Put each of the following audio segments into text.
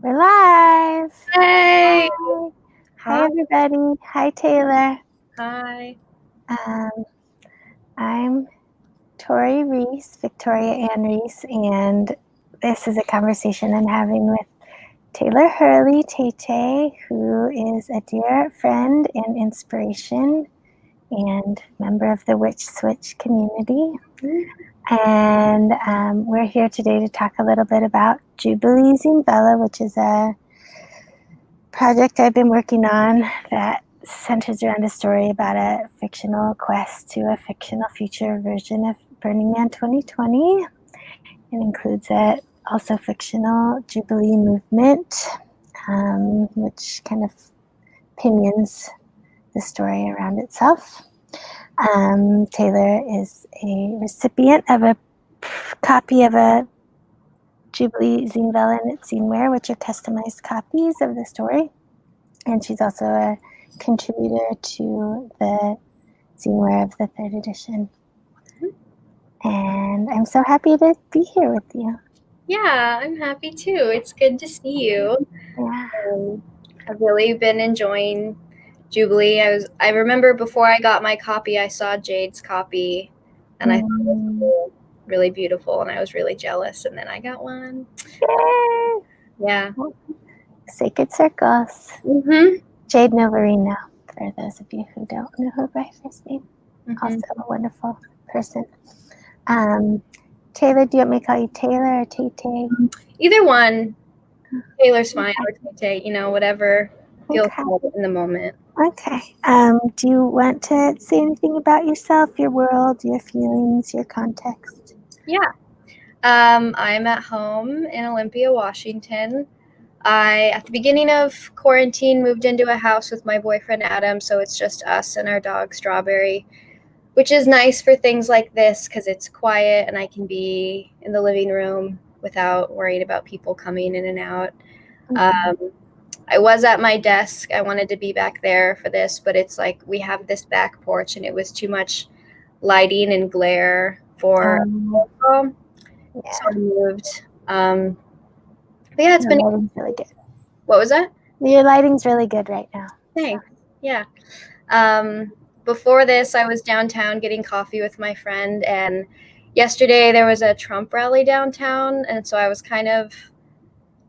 We're live. Hey. Hi. Hi, everybody. Hi, Taylor. Hi. I'm Tori Reese, Victoria Ann Reese, and this is a conversation I'm having with Taylor Hurley, Tay, who is a dear friend and inspiration and member of the Witch Switch community. And we're here today to talk a little bit about Jubilee zinevella, which is a project I've been working on that centers around a story about a fictional quest to a fictional future version of Burning Man 2020. It includes a also fictional Jubilee movement, which kind of pinions the story around itself. Taylor is a recipient of a copy of a Jubilee zinevella and its zineware, which are customized copies of the story. And she's also a contributor to the zineware of the 3rd edition. And I'm so happy to be here with you. Yeah, I'm happy too. It's good to see you. Yeah. I've really been enjoying Jubilee. I remember before I got my copy, I saw Jade's copy, and I thought it was really beautiful, and I was really jealous. And then I got one. Yay! Yeah. Sacred Circles. Jade Novarino, for those of you who don't know her by first name. Also a wonderful person. Taylor, do you want me to call you Taylor or Tay? Either one. Taylor's fine, or Tay, whatever feels good in the moment. Okay. Do you want to say anything about yourself, your world, your feelings, your context? Yeah. I'm at home in Olympia, Washington. I, at the beginning of quarantine, moved into a house with my boyfriend, Adam, so it's just us and our dog, Strawberry, which is nice for things like this because it's quiet and I can be in the living room without worrying about people coming in and out. I was at my desk. I wanted to be back there for this, but it's like we have this back porch and it was too much lighting and glare for so I moved. But yeah, it's been really good. What was that? Your lighting's really good right now. Thanks. Yeah. Before this, I was downtown getting coffee with my friend, and yesterday there was a Trump rally downtown, and so I was kind of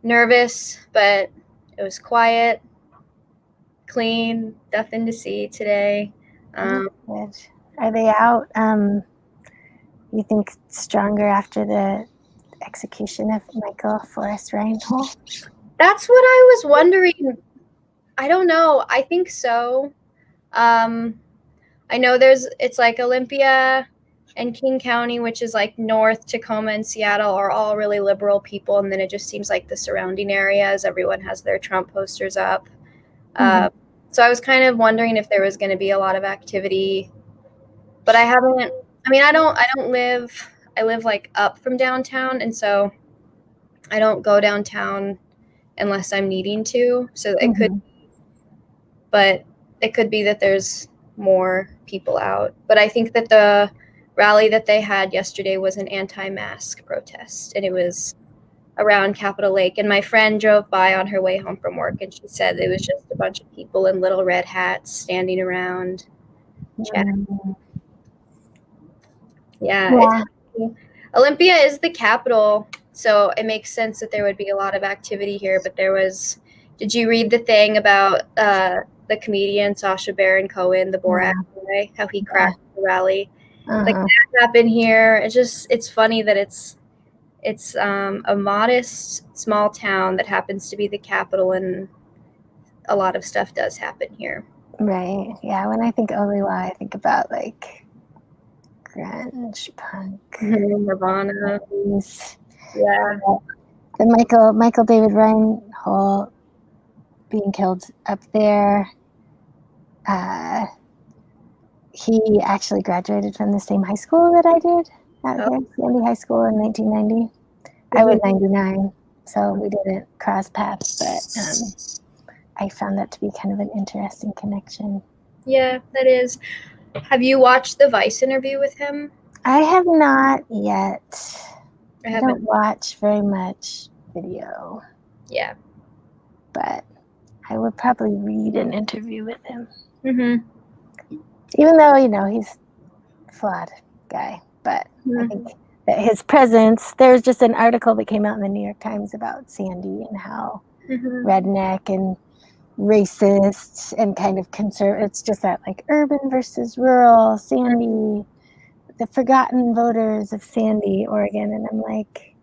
nervous, but it was quiet, clean, nothing to see today. Are they out, you think, stronger after the execution of Michael Forrest Reinhold? That's what I was wondering. I don't know. I think so. I know it's like Olympia and King County, which is like North Tacoma and Seattle, are all really liberal people. And then it just seems like the surrounding areas, everyone has their Trump posters up. So I was kind of wondering if there was going to be a lot of activity, but I haven't. I mean, I live like up from downtown. And so I don't go downtown unless I'm needing to. So it could be that there's more people out. But I think that the rally that they had yesterday was an anti-mask protest, and it was around Capitol Lake. And my friend drove by on her way home from work, and she said it was just a bunch of people in little red hats standing around chatting. Yeah. Olympia is the capital, so it makes sense that there would be a lot of activity here. But did you read the thing about the comedian Sacha Baron Cohen, the Borat guy, how he crashed the rally? Like that happened here. It's funny that it's a modest small town that happens to be the capital, and a lot of stuff does happen here. Right. Yeah. When I think Oliwa, I think about like grunge, punk, Nirvana. Yeah. The Michael David Reinhold being killed up there. He actually graduated from the same high school that I did out here, Sandy High School, in 1990. I was 99, so we didn't cross paths, but I found that to be kind of an interesting connection. Yeah, that is. Have you watched the Vice interview with him? I have not yet. I don't watch very much video. Yeah. but I would probably read an interview with him. Mm-hmm. Even though, he's a flawed guy, but I think that his presence, there's just an article that came out in the New York Times about Sandy and how redneck and racist and kind of conservative. It's just that like urban versus rural Sandy, the forgotten voters of Sandy, Oregon. And I'm like,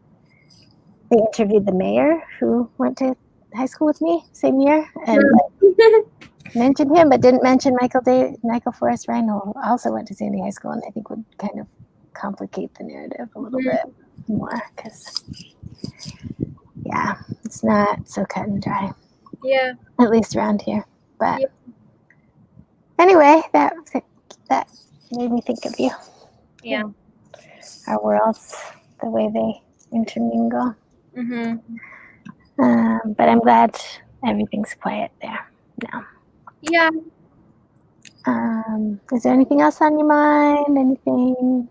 they interviewed the mayor who went to high school with me same year and mentioned him, but didn't mention Michael Forrest Reinhold, who also went to Sandy High School, and I think would kind of complicate the narrative a little bit more because, yeah, it's not so cut and dry. Yeah. At least around here. But anyway, that made me think of you. Yeah. Our worlds, the way they intermingle. But I'm glad everything's quiet there now. Yeah. Is there anything else on your mind? Anything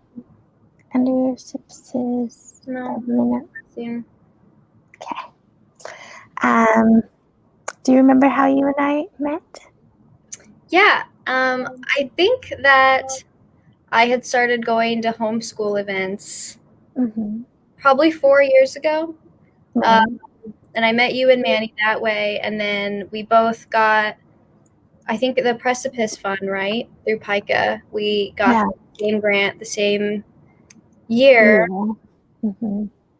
under your surfaces? No. Okay. Do you remember how you and I met? Yeah. I think that I had started going to homeschool events probably 4 years ago. And I met you and Manny that way. And then we both got, I think, the Precipice Fund, right? Through PICA. We got the same grant the same year.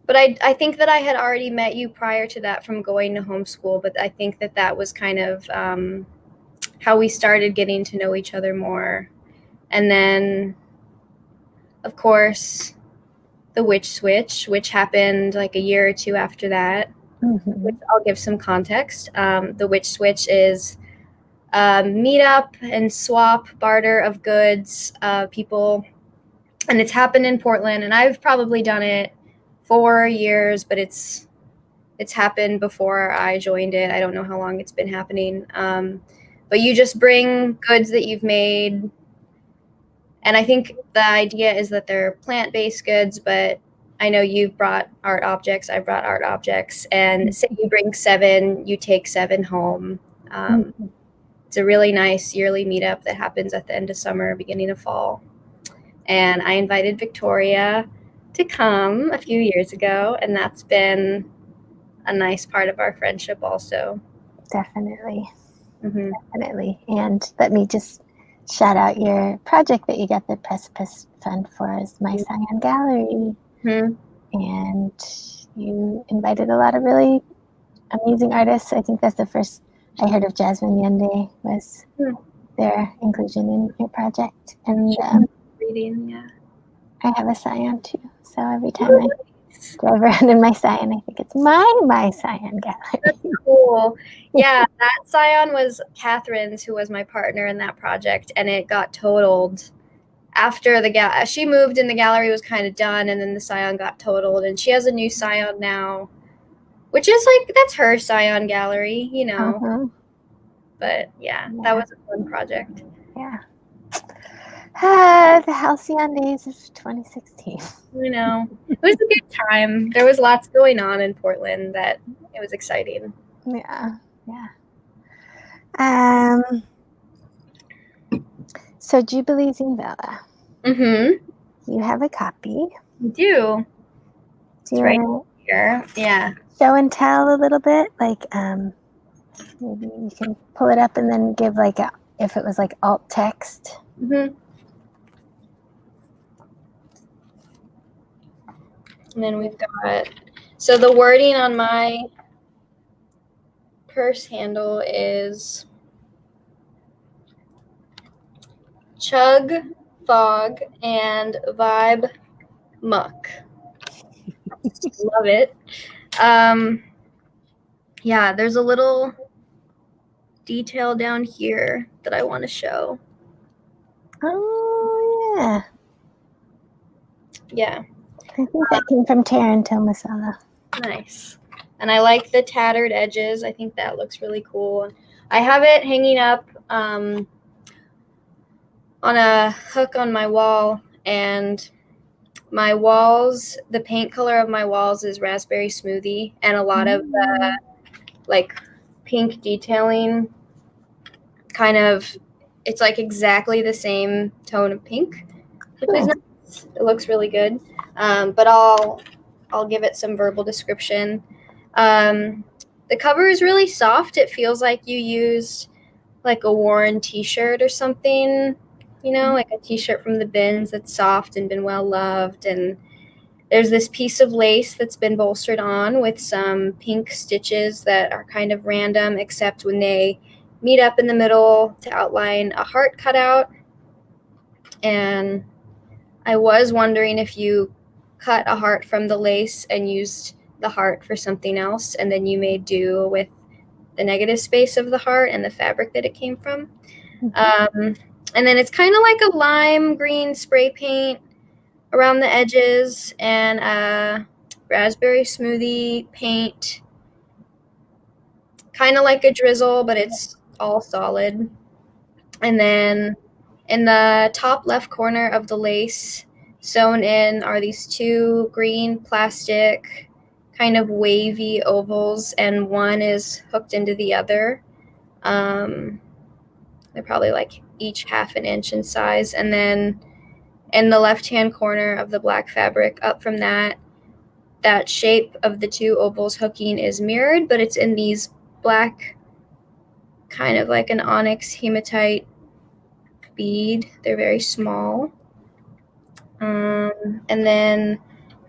But I think that I had already met you prior to that from going to homeschool. But I think that was kind of how we started getting to know each other more. And then, of course, the Witch Switch, which happened like a year or two after that. Which I'll give some context. The Witch Switch is meet up and swap, barter of goods, people. And it's happened in Portland. And I've probably done it 4 years, but it's happened before I joined it. I don't know how long it's been happening. But you just bring goods that you've made. And I think the idea is that they're plant-based goods, but I know you've brought art objects. I've brought art objects. And say you bring 7, you take 7 home. It's a really nice yearly meetup that happens at the end of summer, beginning of fall. And I invited Victoria to come a few years ago, and that's been a nice part of our friendship also. Definitely. Definitely. And let me just shout out your project that you got the Precipice Fund for is My Scion Gallery. And you invited a lot of really amazing artists. I think that's the first I heard of Jasmine Yende was their inclusion in your project. And I have a Scion too. So every time I drive around in my Scion, I think it's my Scion Gallery. That's cool. Yeah, that Scion was Catherine's, who was my partner in that project, and it got totaled after she moved and the gallery was kind of done, and then the Scion got totaled, and she has a new Scion now, which is like, that's her Scion gallery, But yeah, that was a fun project. Yeah. The halcyon days of 2016. I know. It was a good time. There was lots going on in Portland that it was exciting. Yeah. So Jubilee zinevella. You have a copy. I do. Do you right here. Yeah. Show and tell a little bit, like maybe you can pull it up and then give like if it was like alt text. And then we've got, so the wording on my purse handle is chug, fog, and vibe muck. Love it. Yeah, there's a little detail down here that I want to show. Oh, yeah. Yeah. I think that came from Taryn Tomasala. Nice. And I like the tattered edges. I think that looks really cool. I have it hanging up on a hook on my wall, and my walls, the paint color of my walls is raspberry smoothie, and a lot of the like pink detailing. Kind of, it's like exactly the same tone of pink, which is nice. It looks really good. But I'll give it some verbal description. The cover is really soft. It feels like you used like a worn t-shirt or something, like a t-shirt from the bins that's soft and been well loved. And there's this piece of lace that's been bolstered on with some pink stitches that are kind of random, except when they meet up in the middle to outline a heart cutout. And I was wondering if you cut a heart from the lace and used the heart for something else, and then you may do with the negative space of the heart and the fabric that it came from. And then it's kind of like a lime green spray paint around the edges and a raspberry smoothie paint, kind of like a drizzle, but it's all solid. And then in the top left corner of the lace, sewn in are these two green plastic kind of wavy ovals, and one is hooked into the other. They're probably like each half an inch in size. And then in the left-hand corner of the black fabric, up from that shape of the two ovals hooking is mirrored, but it's in these black, kind of like an onyx hematite bead. They're very small. And then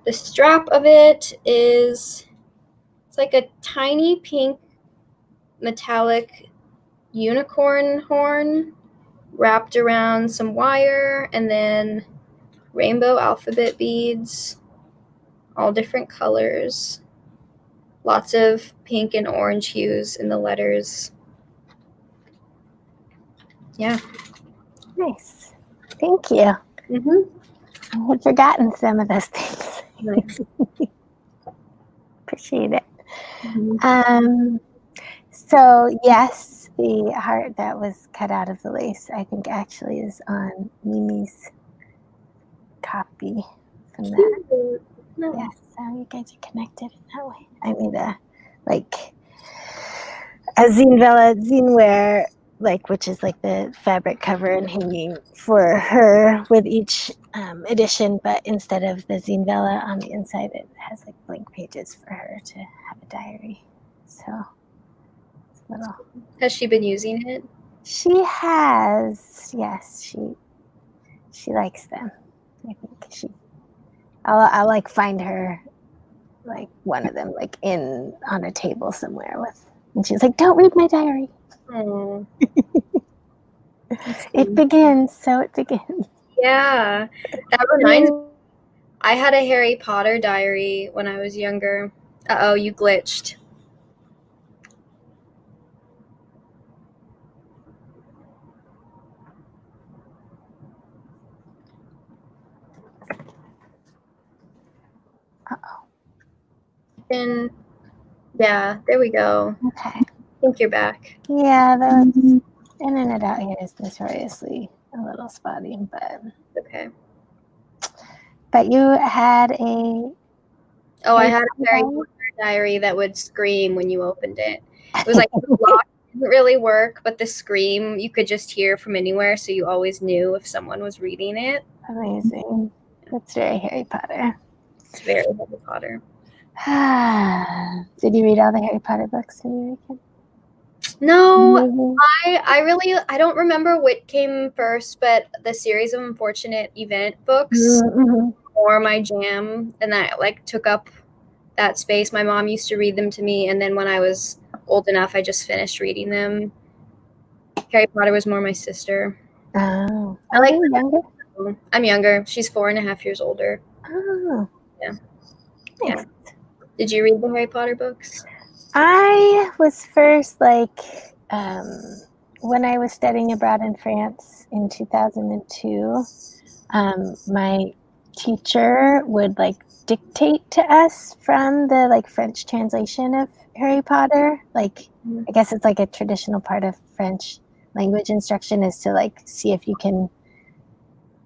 the strap of it it's like a tiny pink metallic unicorn horn wrapped around some wire, and then rainbow alphabet beads, all different colors, lots of pink and orange hues in the letters. Yeah. Nice. Thank you. I had forgotten some of those things. Nice. Appreciate it. So yes, the heart that was cut out of the lace, I think actually is on Mimi's copy from that. Yes, so you guys are connected in that way. I made a zinevella zineware, which is like the fabric cover and hanging for her with each edition, but instead of the zinevella on the inside, it has like blank pages for her to have a diary. So it's a little. Has she been using it? She has, yes. She likes them. I think I'll like find her like one of them like on a table somewhere with, and she's like, "Don't read my diary." Oh. It begins, so it begins. Yeah, that reminds me. I had a Harry Potter diary when I was younger. Uh-oh, you glitched. Uh-oh. And yeah, there we go. Okay. I think you're back. Yeah, the internet out here is notoriously a little spotty, but okay. But you had a. Oh, I had a Harry Potter diary that would scream when you opened it. It was like the lock didn't really work, but the scream you could just hear from anywhere, so you always knew if someone was reading it. Amazing. That's very Harry Potter. It's very Harry Potter. Did you read all the Harry Potter books when you were a kid? No, I don't remember what came first, but the series of Unfortunate Event books were my jam, and that took up that space. My mom used to read them to me, and then when I was old enough, I just finished reading them. Harry Potter was more my sister. Oh, I like younger. I'm younger. She's 4.5 years older. Oh, yeah. Nice. Yeah. Did you read the Harry Potter books? I was first when I was studying abroad in France in 2002. My teacher would dictate to us from the French translation of Harry Potter. I guess it's a traditional part of French language instruction is to see if you can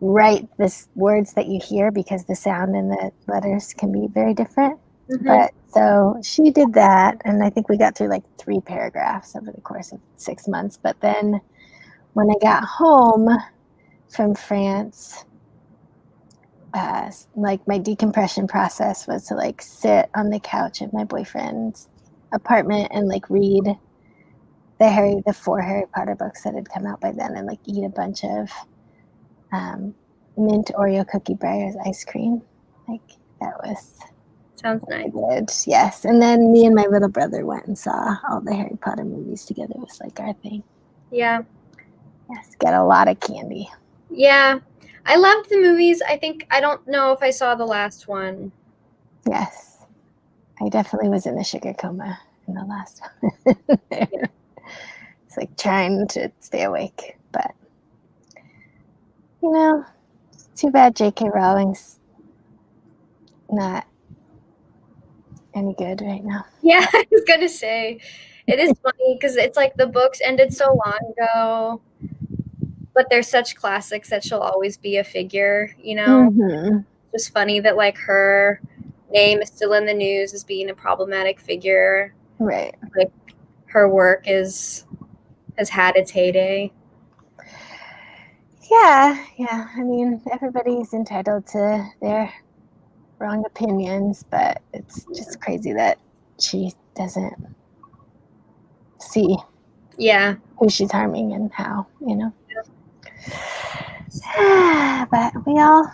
write the words that you hear, because the sound and the letters can be very different. But So she did that, and I think we got through like 3 paragraphs over the course of 6 months. But then when I got home from France, like my decompression process was to like sit on the couch at my boyfriend's apartment and like read the 4 Harry Potter books that had come out by then, and like eat a bunch of mint Oreo cookie Breyers ice cream. Like that was Sounds nice. good. Yes. And then me and my little brother went and saw all the Harry Potter movies together. It was like our thing. Yeah. Yes. Got a lot of candy. Yeah. I loved the movies. I don't know if I saw the last one. Yes. I definitely was in a sugar coma in the last one. Yeah. It's like trying to stay awake, but you know, too bad J.K. Rowling's not any good right now. Yeah, I was gonna say, it is funny because it's like the books ended so long ago, but they're such classics that she'll always be a figure, you know? Mm-hmm. It's just funny that like her name is still in the news as being a problematic figure. Right. Like her work has had its heyday. Yeah. I mean, everybody's entitled to their wrong opinions, but it's just crazy that she doesn't see who she's harming and how, you know. But we all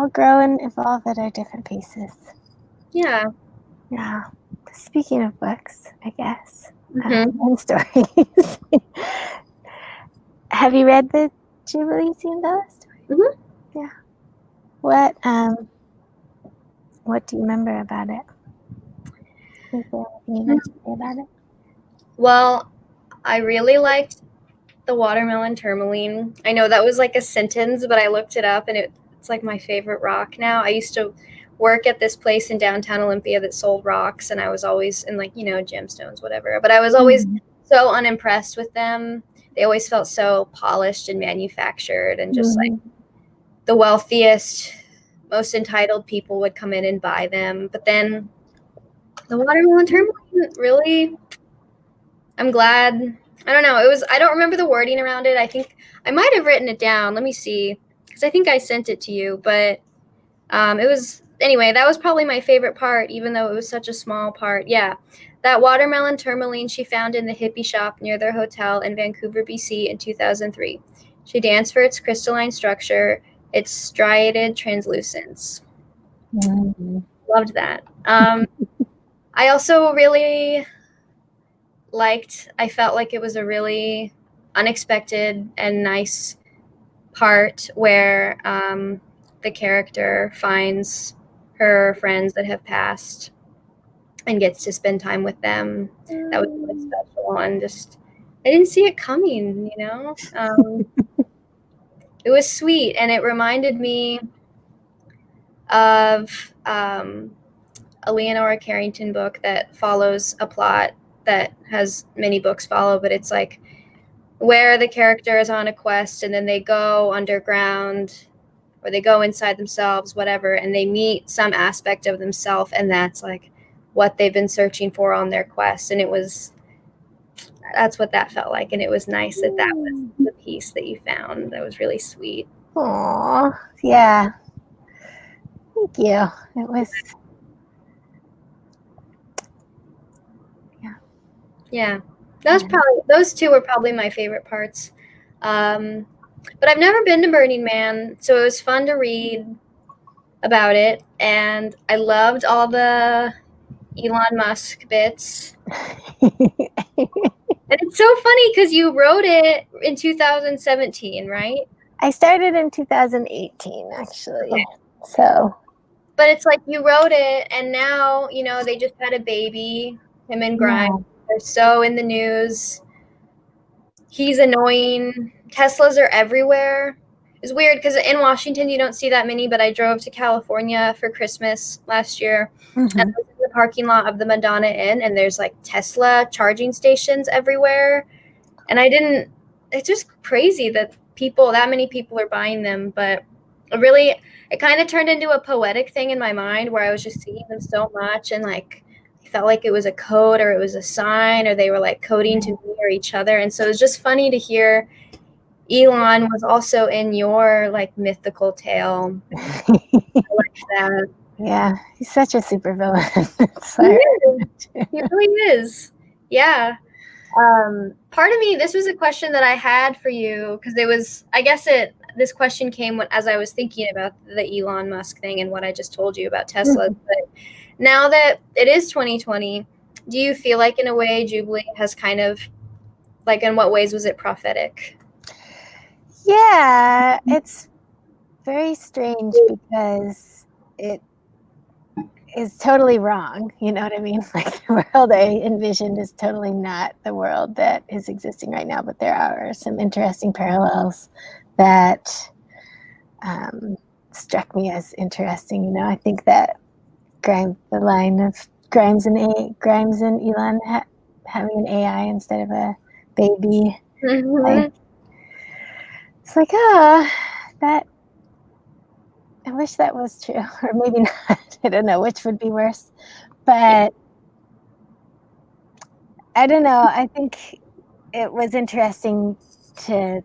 grow and evolve at our different paces. Yeah. Speaking of books, I guess, Mm-hmm. and stories. Have you read the Jubilee zinevella story? Mm-hmm. Yeah. What do you remember about it? Is there anything you'd like to say about it? Well, I really liked the watermelon tourmaline. I know that was like a sentence, but I looked it up and it's like my favorite rock now. I used to work at this place in downtown Olympia that sold rocks, and I was always in like, gemstones, whatever. But I was always so unimpressed with them. They always felt so polished and manufactured, and just like the wealthiest, most entitled people would come in and buy them. But then the watermelon tourmaline, really, I'm glad. I don't know. I don't remember the wording around it. I think I might have written it down. Let me see. Because I think I sent it to you. But anyway, that was probably my favorite part, even though it was such a small part. Yeah. That watermelon tourmaline she found in the hippie shop near their hotel in Vancouver, BC in 2003. She danced for its crystalline structure, its striated translucence. Mm-hmm. Loved that. I also really I felt like it was a really unexpected and nice part where the character finds her friends that have passed and gets to spend time with them. That was really special, and just I didn't see it coming, it was sweet, and it reminded me of a Leonora Carrington book that follows a plot that has many books follow, but it's like where the character is on a quest and then they go underground or they go inside themselves, whatever, and they meet some aspect of themselves, and that's like what they've been searching for on their quest. And that's what that felt like, and it was nice that was the piece that you found. That was really sweet. Aww, yeah. Thank you. It was. Yeah. Those two were probably my favorite parts. But I've never been to Burning Man, so it was fun to read about it, and I loved all the Elon Musk bits. And it's so funny because you wrote it in 2017, right? I started in 2018, actually. Okay. So. But it's like you wrote it, and now, they just had a baby, him and Grimes. Yeah. They're so in the news. He's annoying. Teslas are everywhere. It's weird because in Washington you don't see that many, but I drove to California for Christmas last year, and I was in the parking lot of the Madonna Inn, and there's like Tesla charging stations everywhere. And it's just crazy that that many people are buying them, but it kind of turned into a poetic thing in my mind where I was just seeing them so much, and like felt like it was a code or it was a sign or they were like coding to me or each other. And so it was just funny to hear Elon was also in your like mythical tale. I like that. Yeah, he's such a supervillain. He really is. Yeah. Part of me, this was a question that I had for you because it was, I guess this question came as I was thinking about the Elon Musk thing and what I just told you about Tesla. But now that it is 2020, do you feel like in a way Jubilee has kind of, like, in what ways was it prophetic? Yeah, it's very strange because it is totally wrong. You know what I mean? Like the world I envisioned is totally not the world that is existing right now, but there are some interesting parallels that struck me as interesting. You know, I think that the line of Grimes and Elon having an AI instead of a baby. Like, it's like, that I wish that was true, or maybe not. I don't know which would be worse, but I don't know. I think it was interesting to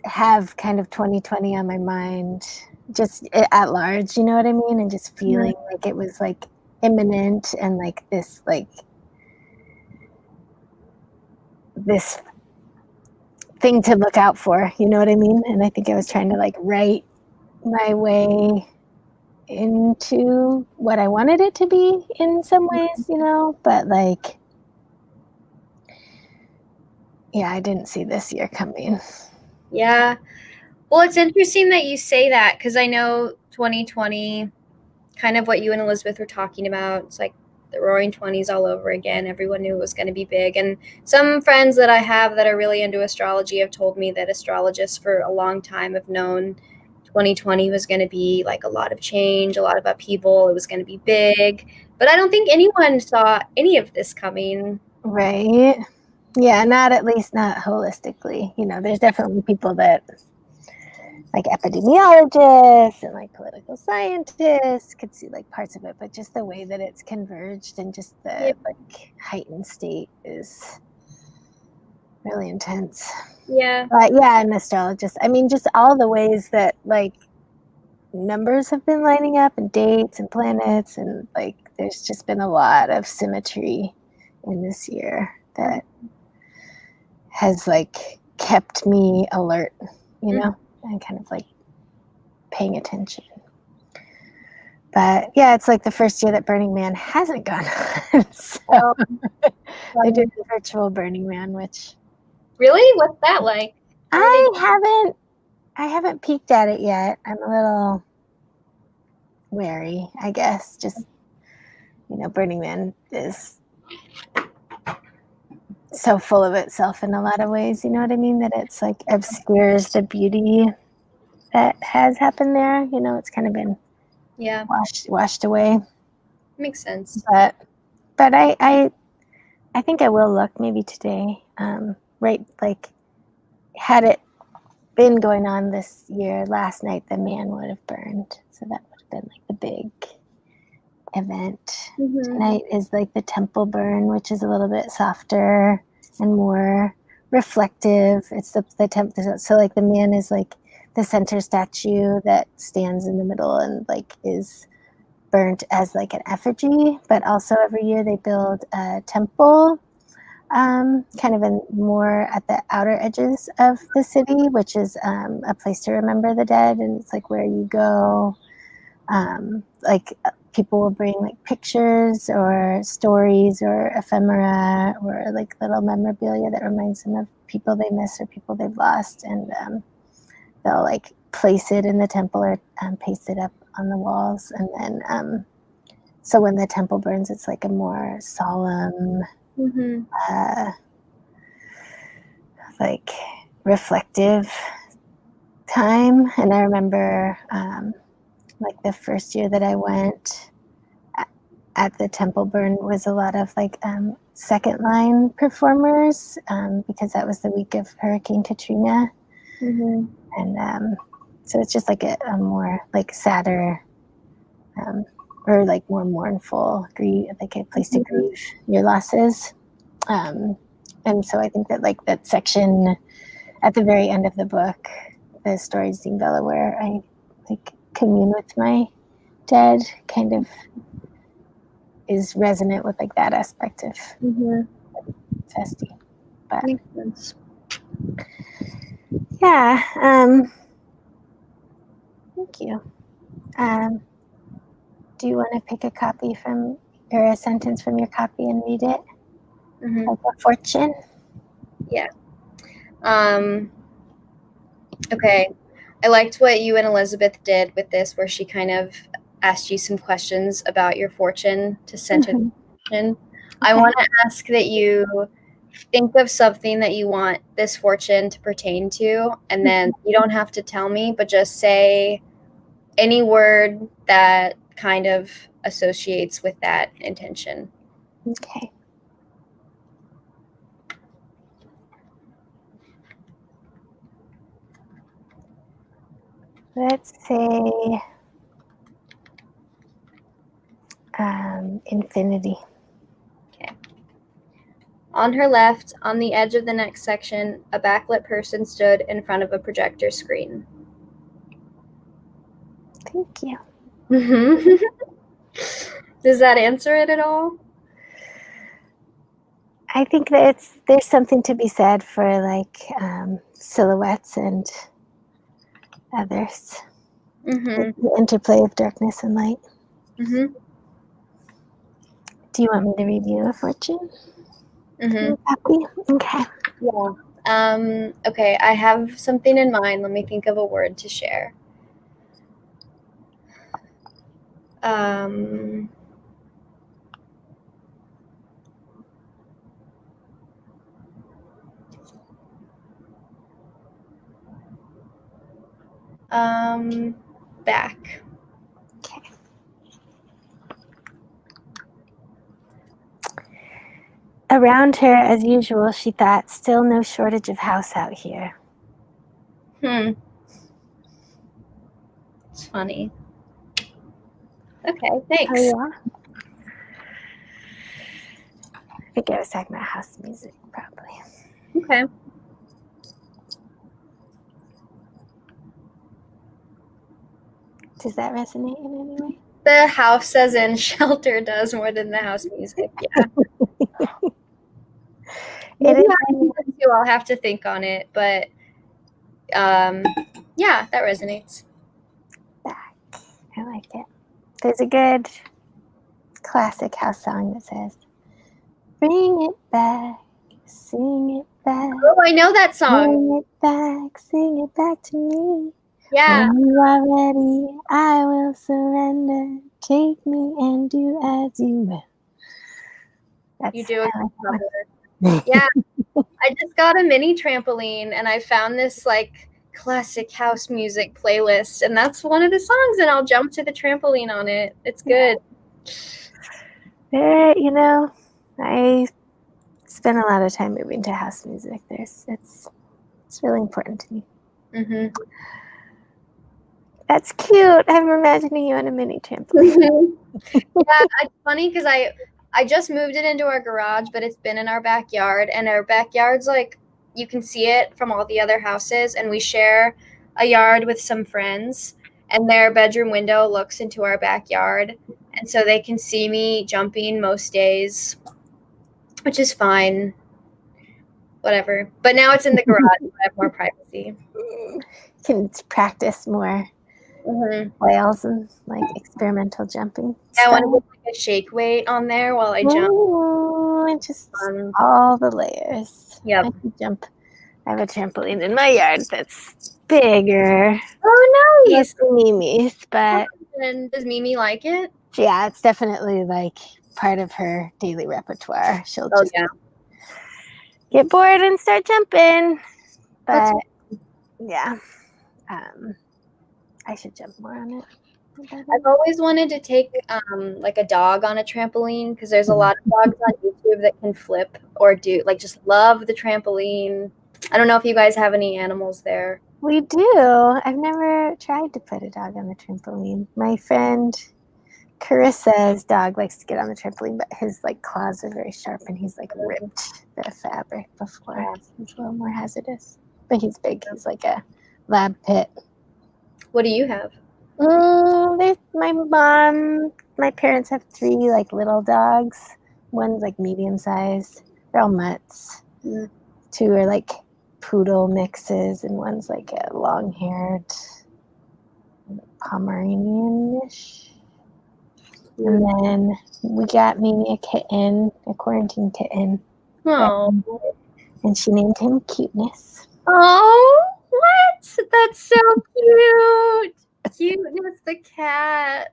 have kind of 2020 on my mind, just at large, you know what I mean? And just feeling like it was like imminent and like this thing to look out for, you know what I mean? And I think I was trying to like write my way into what I wanted it to be in some ways, you know, but like, yeah, I didn't see this year coming. Yeah. Well, it's interesting that you say that because I know 2020, kind of what you and Elizabeth were talking about, it's like the roaring 20s all over again. Everyone knew it was going to be big. And some friends that I have that are really into astrology have told me that astrologists for a long time have known 2020 was going to be like a lot of change, a lot of upheaval. It was going to be big. But I don't think anyone saw any of this coming. Right. Yeah, not holistically. You know, there's definitely people that, like epidemiologists and like political scientists, could see like parts of it, but just the way that it's converged and just the like heightened state is really intense. Yeah. But yeah, and astrologists, I mean, just all the ways that like numbers have been lining up and dates and planets, and like there's just been a lot of symmetry in this year that has like kept me alert, you know, and kind of like paying attention. But yeah, it's like the first year that Burning Man hasn't gone on. So I did the virtual Burning Man, which really, what's that like? I haven't peeked at it yet. I'm a little wary, I guess. Just, you know, Burning Man is so full of itself in a lot of ways, you know what I mean? That it's like obscures the beauty that has happened there. You know, it's kind of been washed away. Makes sense. But I think I will look maybe today. Right, like had it been going on this year, last night the man would have burned, so that would have been like the big event. Tonight is like the temple burn, which is a little bit softer and more reflective. It's the temple, so like the man is like the center statue that stands in the middle and like is burnt as like an effigy. But also every year they build a temple kind of in more at the outer edges of the city, which is a place to remember the dead, and it's like where you go. Like people will bring like pictures or stories or ephemera or like little memorabilia that reminds them of people they miss or people they've lost, and they'll like place it in the temple or paste it up on the walls, and then so when the temple burns, it's like a more solemn, like reflective time. And I remember like the first year that I went at the temple burn was a lot of like second line performers because that was the week of Hurricane Katrina. And so it's just like a more like sadder or like more mournful, like a place to grieve your losses. And so I think that like that section at the very end of the book, the story zinevella, where I like commune with my dead, kind of is resonant with like that aspect of Festi. But Makes sense. yeah, thank you. Do you want to pick a copy from, or a sentence from your copy and read it? Like a fortune? Yeah. Okay. I liked what you and Elizabeth did with this, where she kind of asked you some questions about your fortune to center the fortune. I want to ask that you think of something that you want this fortune to pertain to, and then you don't have to tell me, but just say any word that kind of associates with that intention. Okay. Let's say infinity. Okay. On her left, on the edge of the next section, a backlit person stood in front of a projector screen. Thank you. Does that answer it at all? I think that there's something to be said for like silhouettes and others. Like the interplay of darkness and light. Do you want me to read you a fortune? Copy? Okay. Yeah. Okay, I have something in mind. Let me think of a word to share. Back. Okay. Around her, as usual, she thought, still no shortage of house out here. It's funny. Okay, thanks. Oh, yeah? I think I was talking about house music, probably. Okay. Does that resonate in any way? The house as in shelter does more than the house music. Yeah. Maybe I'll have to think on it, but yeah, that resonates. Back. I like it. There's a good classic house song that says, bring it back, sing it back. Oh, I know that song. Bring it back, sing it back to me. Yeah. When you are ready, I will surrender. Take me and do as you will. You do a good cover. Yeah. I just got a mini trampoline and I found this like classic house music playlist, and that's one of the songs, and I'll jump to the trampoline on it. It's good. You know, I spend a lot of time moving to house music. It's really important to me. That's cute. I'm imagining you on a mini trampoline. Yeah, it's funny because I just moved it into our garage, but it's been in our backyard, and our backyard's like, you can see it from all the other houses, and we share a yard with some friends, and their bedroom window looks into our backyard, and so they can see me jumping most days, which is fine. Whatever. But now it's in the garage, so I have more privacy. Can practice more whales and like experimental jumping. I want to put like a shake weight on there while I jump. And just all the layers. Yep. I can jump. I have a trampoline in my yard that's bigger. Oh, nice. Than Mimi's, but and does Mimi like it? Yeah, it's definitely like part of her daily repertoire. She'll just get bored and start jumping. But yeah, I should jump more on it. I've always wanted to take like a dog on a trampoline, because there's a lot of dogs on YouTube that can flip or do like just love the trampoline. I don't know if you guys have any animals there. We do. I've never tried to put a dog on the trampoline. My friend Carissa's dog likes to get on the trampoline, but his like claws are very sharp, and he's like ripped the fabric before. So he's a little more hazardous, but he's big. He's like a lab pit. What do you have? My parents have 3 like little dogs. One's like medium sized. They're all mutts. 2 are like poodle mixes, and one's like a long haired Pomeranian-ish. And then we got Mimi a kitten, a quarantine kitten. Oh. And she named him Cuteness. Oh, what? That's so cute. Cuteness the cat.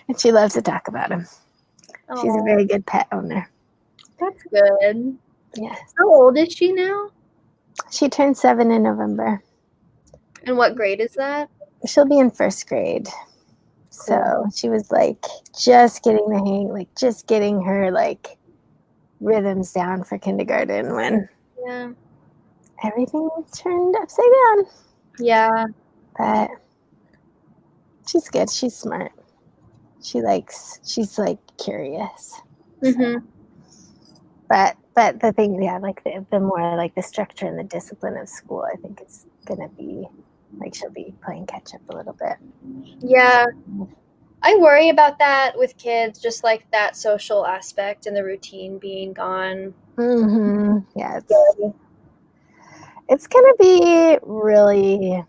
And she loves to talk about him. Oh, she's a very good pet owner. That's good. Yes. How old is she now? She turned 7 in November. And what grade is that? She'll be in 1st grade. So she was like just getting the hang, like just getting her like rhythms down for kindergarten when everything turned upside down. Yeah. But she's good. She's smart. She's like curious. Mm-hmm. So. But the thing, like the more like the structure and the discipline of school, I think it's gonna be like she'll be playing catch up a little bit. Yeah. I worry about that with kids, just like that social aspect and the routine being gone. Mm-hmm. Yeah, it's gonna be really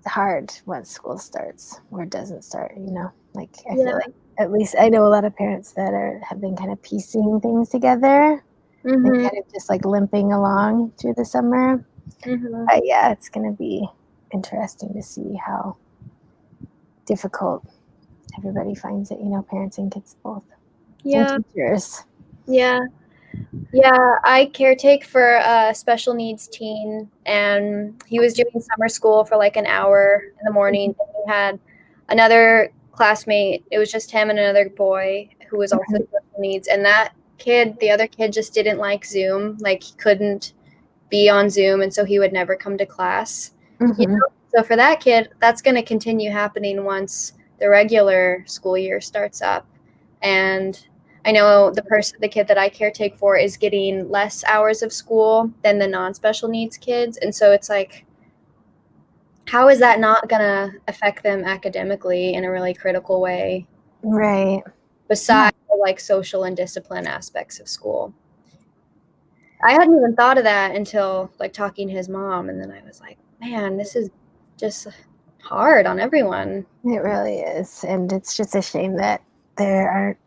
hard once school starts or doesn't start. Like I feel like at least I know a lot of parents that have been kind of piecing things together and kind of just like limping along through the summer. But yeah, it's gonna be interesting to see how difficult everybody finds it, parents and kids both. Yeah. And teachers. Yeah. I caretake for a special needs teen, and he was doing summer school for like an hour in the morning. And he had another classmate. It was just him and another boy who was also special needs, and the other kid just didn't like Zoom. Like he couldn't be on Zoom, and so he would never come to class. So for that kid, that's going to continue happening once the regular school year starts up. And I know the kid that I caretake for is getting less hours of school than the non-special needs kids. And so it's like, how is that not going to affect them academically in a really critical way? Right. Besides the like social and discipline aspects of school. I hadn't even thought of that until like talking to his mom. And then I was like, man, this is just hard on everyone. It really is. And it's just a shame that there aren't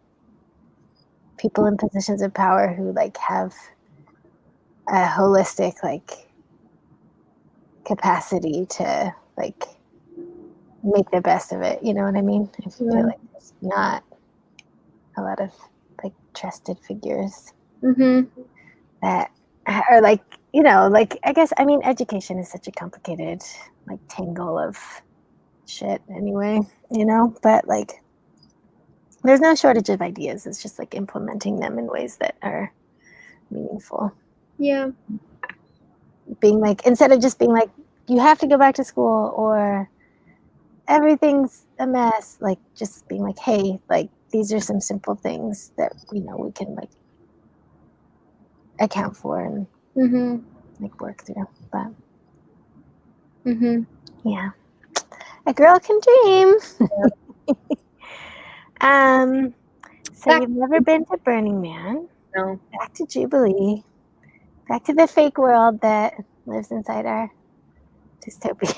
people in positions of power who like have a holistic like capacity to like make the best of it. You know what I mean? I feel like there's not a lot of like trusted figures that are like, like I guess education is such a complicated like tangle of shit anyway, but like there's no shortage of ideas. It's just like implementing them in ways that are meaningful. Yeah. Being like, instead of just being like, you have to go back to school or everything's a mess, like just being like, hey, like these are some simple things that, we can like account for and like work through. But yeah, a girl can dream. So you've never been to Burning Man? No. Back to Jubilee. Back to the fake world that lives inside our dystopia.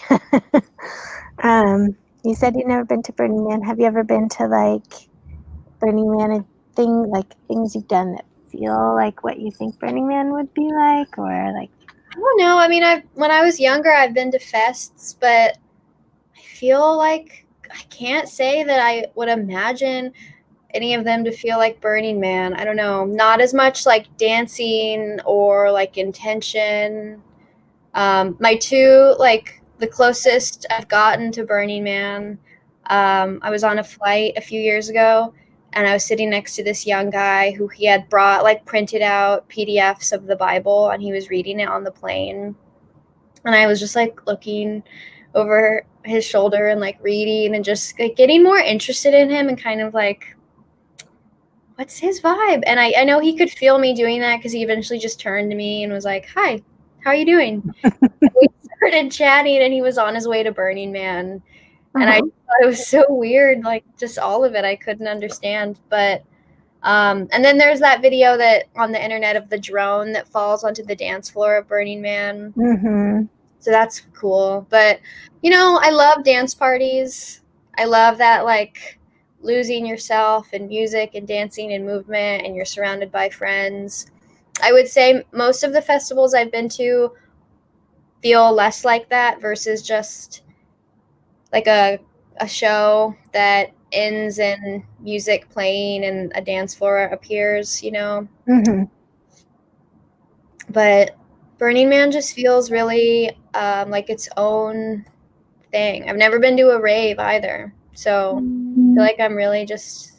You said you've never been to Burning Man. Have you ever been to like Burning Man things you've done that feel like what you think Burning Man would be like, or like? I don't know. I mean, when I was younger, I've been to fests, but I feel like I can't say that I would imagine any of them to feel like Burning Man. I don't know. Not as much like dancing or like intention. My two, like the closest I've gotten to Burning Man, I was on a flight a few years ago, and I was sitting next to this young guy who he had brought like printed out PDFs of the Bible, and he was reading it on the plane. And I was just like looking over his shoulder and like reading and just like getting more interested in him and kind of like, what's his vibe? And I know he could feel me doing that because he eventually just turned to me and was like, "Hi, how are you doing?" We started chatting and he was on his way to Burning Man. And I thought it was so weird, like just all of it I couldn't understand. But and then there's that video that on the internet of the drone that falls onto the dance floor of Burning Man. Mm-hmm. So that's cool. But I love dance parties. I love that like losing yourself in music and dancing and movement, and you're surrounded by friends. I would say most of the festivals I've been to feel less like that versus just like a show that ends in music playing and a dance floor appears, Mm-hmm. But Burning Man just feels really like its own thing. I've never been to a rave either, so I feel like I'm really just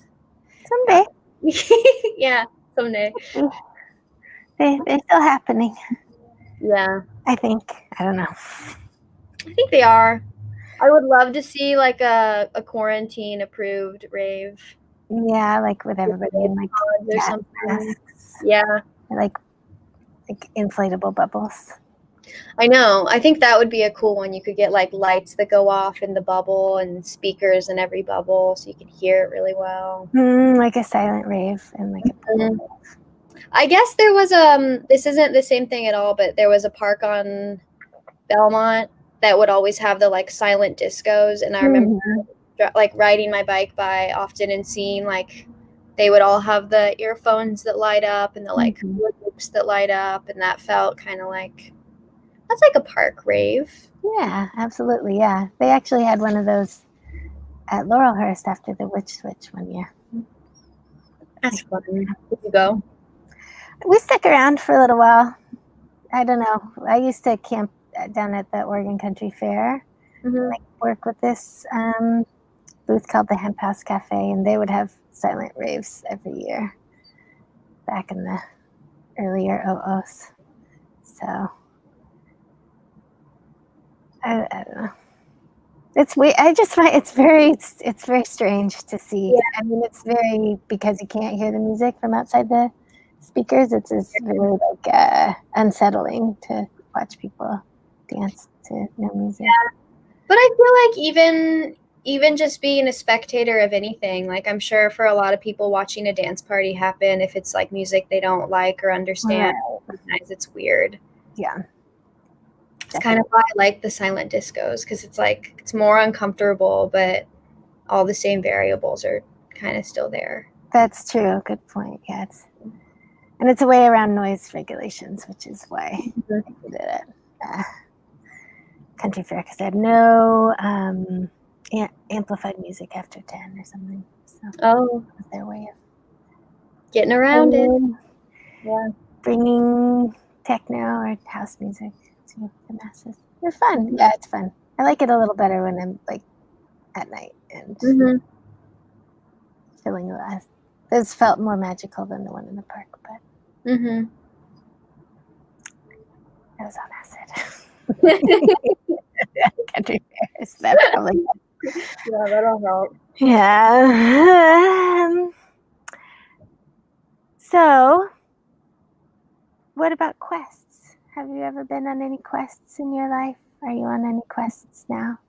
Someday. yeah, someday. They're still happening. Yeah, I think. I don't know. I think they are. I would love to see like a quarantine approved rave. Yeah, like with everybody in like or something. masks. Yeah, Like inflatable bubbles. I know. I think that would be a cool one. You could get like lights that go off in the bubble and speakers in every bubble so you can hear it really well. Like a silent rave and like a bubble rave. I guess there was this isn't the same thing at all, but there was a park on Belmont that would always have the like silent discos, and I remember like riding my bike by often and seeing like they would all have the earphones that light up and the like loops that light up, and that felt kind of like that's like a park rave. Yeah, absolutely. Yeah, they actually had one of those at Laurelhurst after the Witch Switch one year. That's fun. Did you go? We stuck around for a little while. I don't know. I used to camp down at the Oregon Country Fair, like work with this booth called the Hemp House Cafe, and they would have silent raves every year back in the earlier OOs. So I don't know. It's weird. I just find it's very strange to see. Yeah. I mean, it's very because you can't hear the music from outside the speakers. It's really like unsettling to watch people dance to no music. Yeah. But I feel like even just being a spectator of anything, like I'm sure for a lot of people watching a dance party happen, if it's like music they don't like or understand, sometimes it's weird. Yeah. It's kind of why I like the silent discos, because it's like it's more uncomfortable, but all the same variables are kind of still there. That's true. Good point. Yeah, and it's a way around noise regulations, which is why I did it at Country Fair, because they had no amplified music after 10 or something. So that was their way of getting around it. Yeah, bringing techno or house music to the masses. They're fun. Yeah, it's fun. I like it a little better when I'm like at night and feeling less. This felt more magical than the one in the park, but I was on acid. Country fairs. That probably. Yeah, that'll help. Yeah. So, what about quests? Have you ever been on any quests in your life? Are you on any quests now?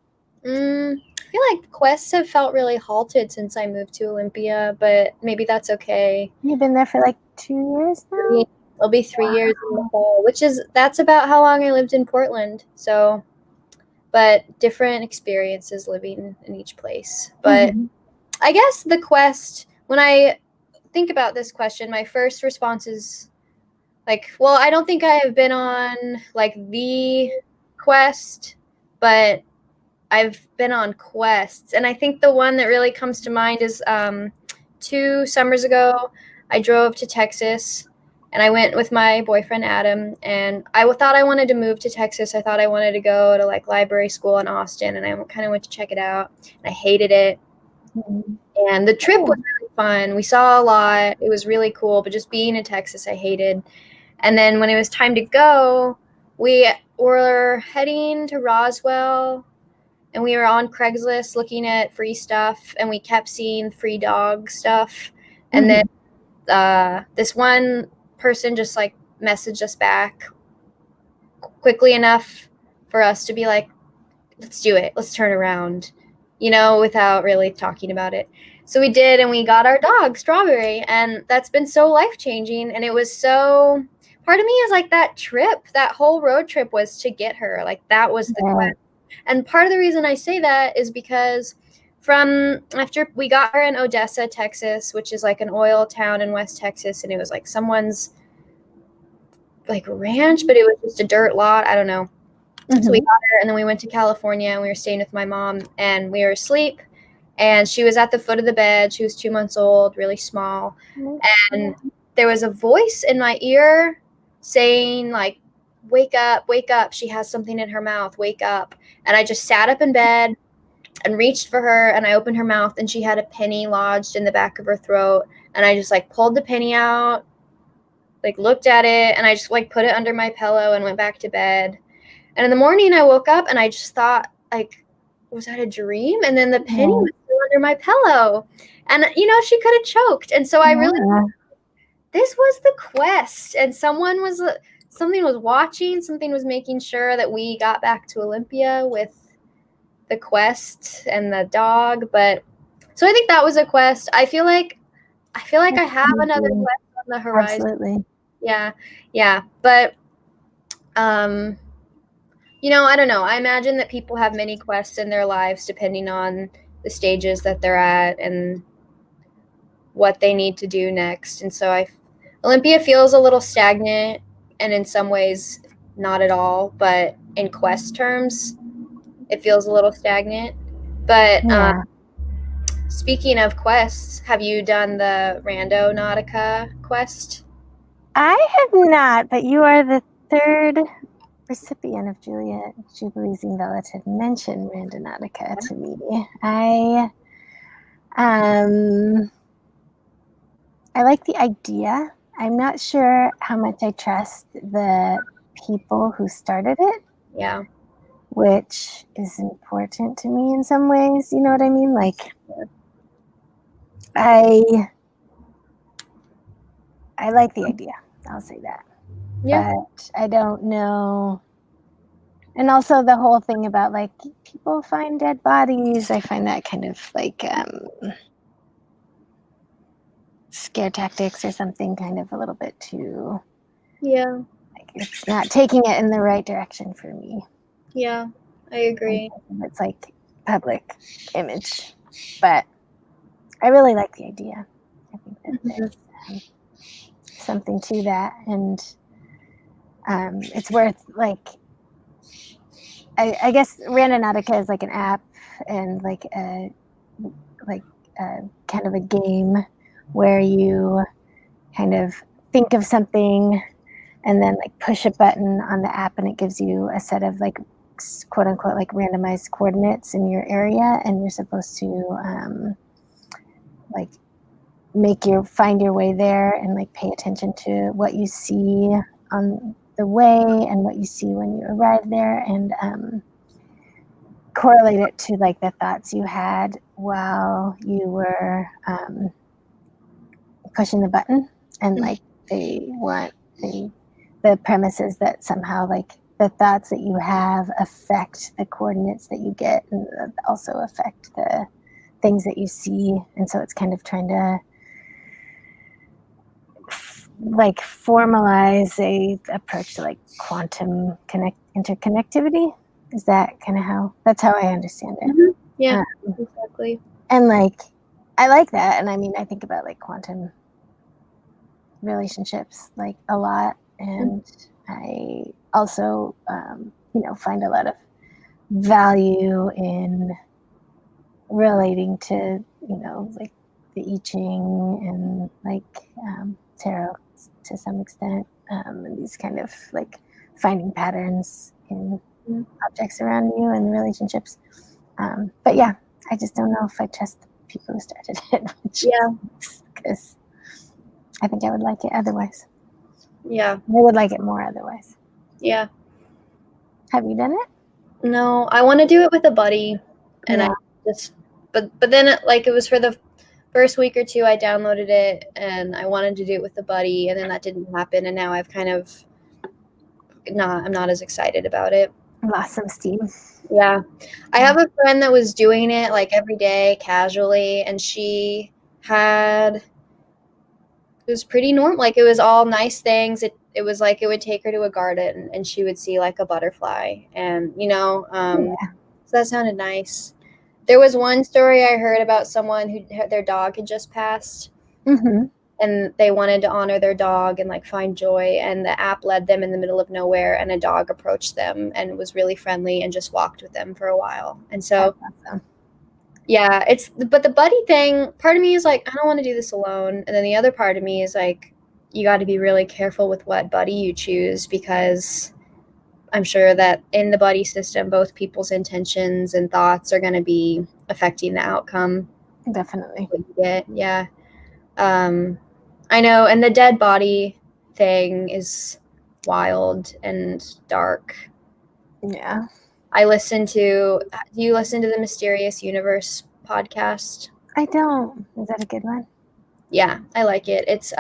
I feel like quests have felt really halted since I moved to Olympia, but maybe that's okay. You've been there for like 2 years now? It'll be 3 years in the fall, that's about how long I lived in Portland. So, but different experiences living in each place. But I guess the quest, when I think about this question, my first response is like, well, I don't think I have been on like the quest, but I've been on quests. And I think the one that really comes to mind is 2 summers ago, I drove to Texas and I went with my boyfriend, Adam, and I thought I wanted to move to Texas. I thought I wanted to go to like library school in Austin, and I kind of went to check it out. And I hated it. And the trip was really fun. We saw a lot. It was really cool, but just being in Texas, I hated. And then when it was time to go, we were heading to Roswell, and we were on Craigslist looking at free stuff, and we kept seeing free dog stuff. And then this one person just like messaged us back quickly enough for us to be like, let's do it. Let's turn around, without really talking about it. So we did, and we got our dog, Strawberry, and that's been so life-changing. And it was so, part of me is like that whole road trip was to get her. Like that was the quest. And part of the reason I say that is because from after we got her in Odessa, Texas, which is like an oil town in West Texas, and it was like someone's like ranch, but it was just a dirt lot. I don't know. So we got her, and then we went to California, and we were staying with my mom, and we were asleep, and she was at the foot of the bed. She was 2 months old, really small, and there was a voice in my ear saying like, wake up, she has something in her mouth, wake up. And I just sat up in bed and reached for her, and I opened her mouth, and she had a penny lodged in the back of her throat, and I just like pulled the penny out, like looked at it, and I just like put it under my pillow and went back to bed. And in the morning I woke up and I just thought, like, was that a dream? And then the penny was still under my pillow, and she could have choked. And so I really, this was the quest, and something was watching, something was making sure that we got back to Olympia with the quest and the dog. But so I think that was a quest. I feel like I have another quest on the horizon. Absolutely. Yeah. But I don't know. I imagine that people have many quests in their lives depending on the stages that they're at and what they need to do next. And so Olympia feels a little stagnant, and in some ways not at all, but in quest terms, it feels a little stagnant. But speaking of quests, have you done the Randonautica quest? I have not, but you are the third recipient of Jubilee zinevella to mention Randonautica to me. I like the idea. I'm not sure how much I trust the people who started it. Yeah. Which is important to me in some ways. You know what I mean? Like, I like the idea. I'll say that. Yeah. But I don't know. And also the whole thing about like people find dead bodies. I find that kind of like scare tactics or something, kind of a little bit too. Yeah. Like it's not taking it in the right direction for me. Yeah, I agree. It's like public image, but I really like the idea. I think that there's something to that, and it's worth like. I guess Randonautica is like an app and like a kind of a game where you kind of think of something and then like push a button on the app, and it gives you a set of like quote unquote like randomized coordinates in your area, and you're supposed to like find your way there and like pay attention to what you see on the way and what you see when you arrive there, and correlate it to like the thoughts you had while you were pushing the button. And like the premise is that somehow like the thoughts that you have affect the coordinates that you get, and also affect the things that you see. And so it's kind of trying to like formalize a approach to like quantum interconnectivity. Is that kind of that's how I understand it? Yeah, exactly. And like I like that, and I mean I think about like quantum relationships like a lot, and I also find a lot of value in relating to like the I Ching and like tarot to some extent, and these kind of like finding patterns in objects around you and relationships. But yeah, I just don't know if I trust the people who started it. Because I think I would like it otherwise. Yeah. I would like it more otherwise. Yeah. Have you done it? No, I want to do it with a buddy, and Yeah. I just, but then like it was for the first week or two I downloaded it, and I wanted to do it with a buddy, and then that didn't happen, and now I've kind of I'm not as excited about it. Lost some steam. Yeah, I have a friend that was doing it like every day casually, and she had it was pretty normal. Like it was all nice things. It was like it would take her to a garden and she would see like a butterfly, and so that sounded nice. There was one story I heard about someone who their dog had just passed, Mm-hmm. and they wanted to honor their dog and like find joy, and the app led them in the middle of nowhere, and a dog approached them and was really friendly and just walked with them for a while. And so Awesome. yeah, but the buddy thing, part of me is like, I don't want to do this alone. And then the other part of me is like, you got to be really careful with what buddy you choose, because I'm sure that in the buddy system, both people's intentions and thoughts are going to be affecting the outcome. Definitely. What you get. Yeah. I know. And the dead body thing is wild and dark. Yeah. Do you listen to the Mysterious Universe podcast? I don't. Is that a good one? Yeah, I like it. It's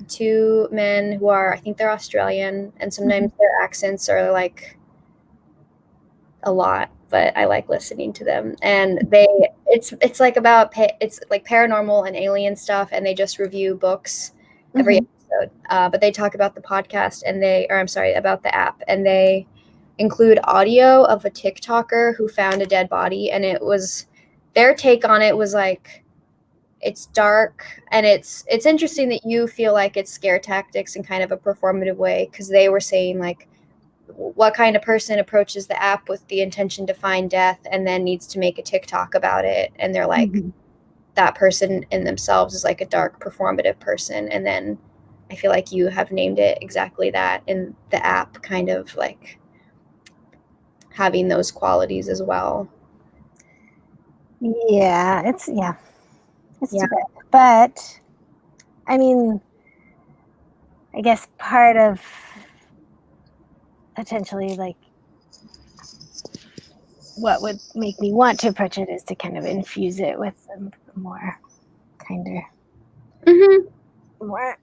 two men who are, I think they're Australian, and sometimes their accents are like a lot, but I like listening to them. And it's like it's like paranormal and alien stuff, and they just review books every episode. But they talk about the podcast, about the app, and they include audio of a TikToker who found a dead body, and their take on it was like, it's dark, and it's interesting that you feel like it's scare tactics in kind of a performative way, because they were saying like, what kind of person approaches the app with the intention to find death and then needs to make a TikTok about it, and they're like, that person in themselves is like a dark performative person. And then I feel like you have named it exactly that, in the app kind of like having those qualities as well. Yeah, it's too bad. But I mean, I guess part of potentially like what would make me want to approach it is to kind of infuse it with some more kinder, more,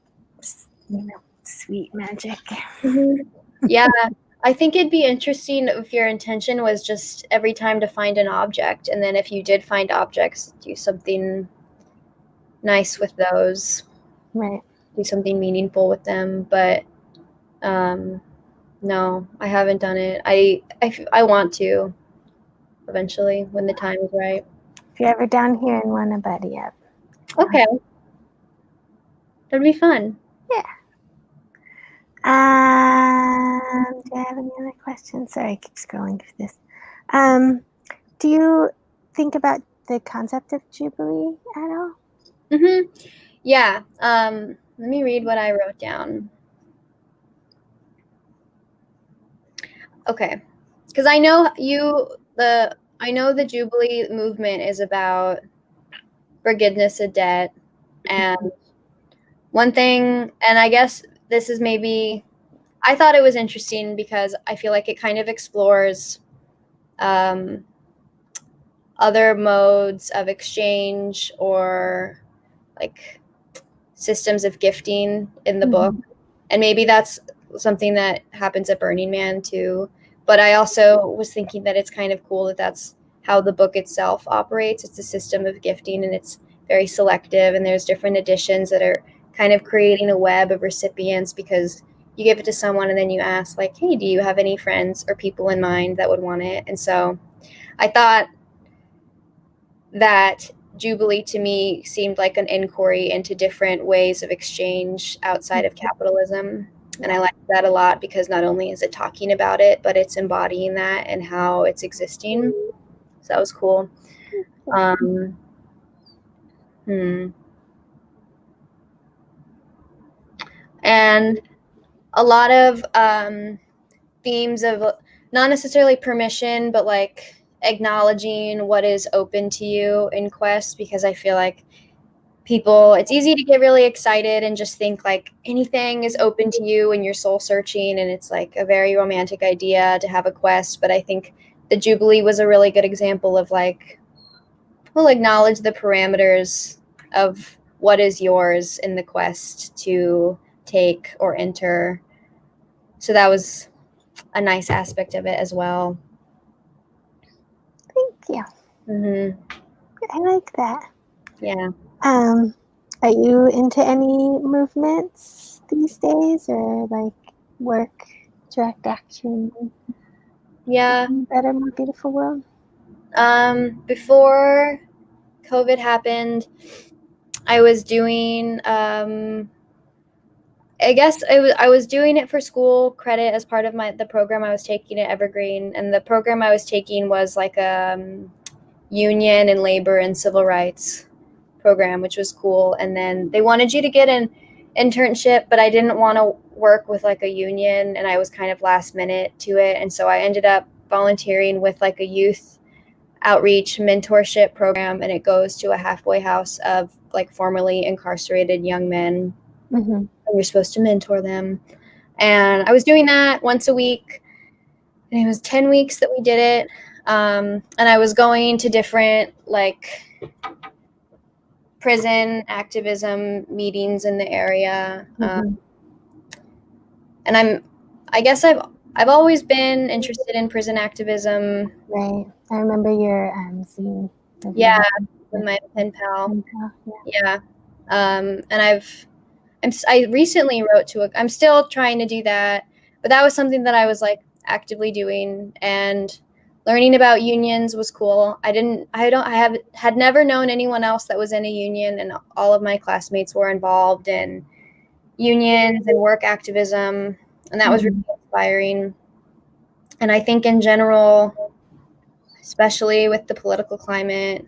sweet magic. Yeah, I think it'd be interesting if your intention was just every time to find an object, and then if you did find objects, do something nice with those, Right. do something meaningful with them. But no, I haven't done it. I want to eventually when the time is right. If you're ever down here and want a buddy up. Okay. That'd be fun. Yeah. Do I have any other questions? Sorry, I keep scrolling through this. Do you think about the concept of Jubilee at all? Yeah. Let me read what I wrote down. Okay. Because I know the Jubilee movement is about forgiveness of debt. And one thing, and I guess this is maybe, I thought it was interesting because I feel like it kind of explores other modes of exchange or like systems of gifting in the book. And maybe that's something that happens at Burning Man too. But I also was thinking that it's kind of cool that that's how the book itself operates. It's a system of gifting, and it's very selective, and there's different editions that are kind of creating a web of recipients, because you give it to someone and then you ask like, hey, do you have any friends or people in mind that would want it? And so I thought that Jubilee to me seemed like an inquiry into different ways of exchange outside of capitalism. And I like that a lot, because not only is it talking about it, but it's embodying that and how it's existing. So that was cool. And a lot of themes of not necessarily permission, but like acknowledging what is open to you in quests, because I feel like it's easy to get really excited and just think like anything is open to you when you're soul searching, and it's like a very romantic idea to have a quest. But I think the Jubilee was a really good example of like, we'll acknowledge the parameters of what is yours in the quest to take or enter. So that was a nice aspect of it as well. Thank you. Mm-hmm. I like that. Yeah. Are you into any movements these days, or like work, direct action, Yeah. better, more beautiful world? Before COVID happened, I was doing I guess I was doing it for school credit as part of the program I was taking at Evergreen, and the program I was taking was like a union and labor and civil rights program, which was cool. And then they wanted you to get an internship, but I didn't want to work with like a union, and I was kind of last minute to it, and so I ended up volunteering with like a youth outreach mentorship program, and it goes to a halfway house of like formerly incarcerated young men. Mm-hmm. You're supposed to mentor them. And I was doing that once a week. And it was 10 weeks that we did it. And I was going to different like prison activism meetings in the area. Mm-hmm. And I guess I've always been interested in prison activism. Right. I remember your zine. Yeah, with my pen pal. Yeah. And I recently wrote I'm still trying to do that, but that was something that I was like actively doing, and learning about unions was cool. I had never known anyone else that was in a union, and all of my classmates were involved in unions and work activism, and that was really inspiring. And I think in general, especially with the political climate,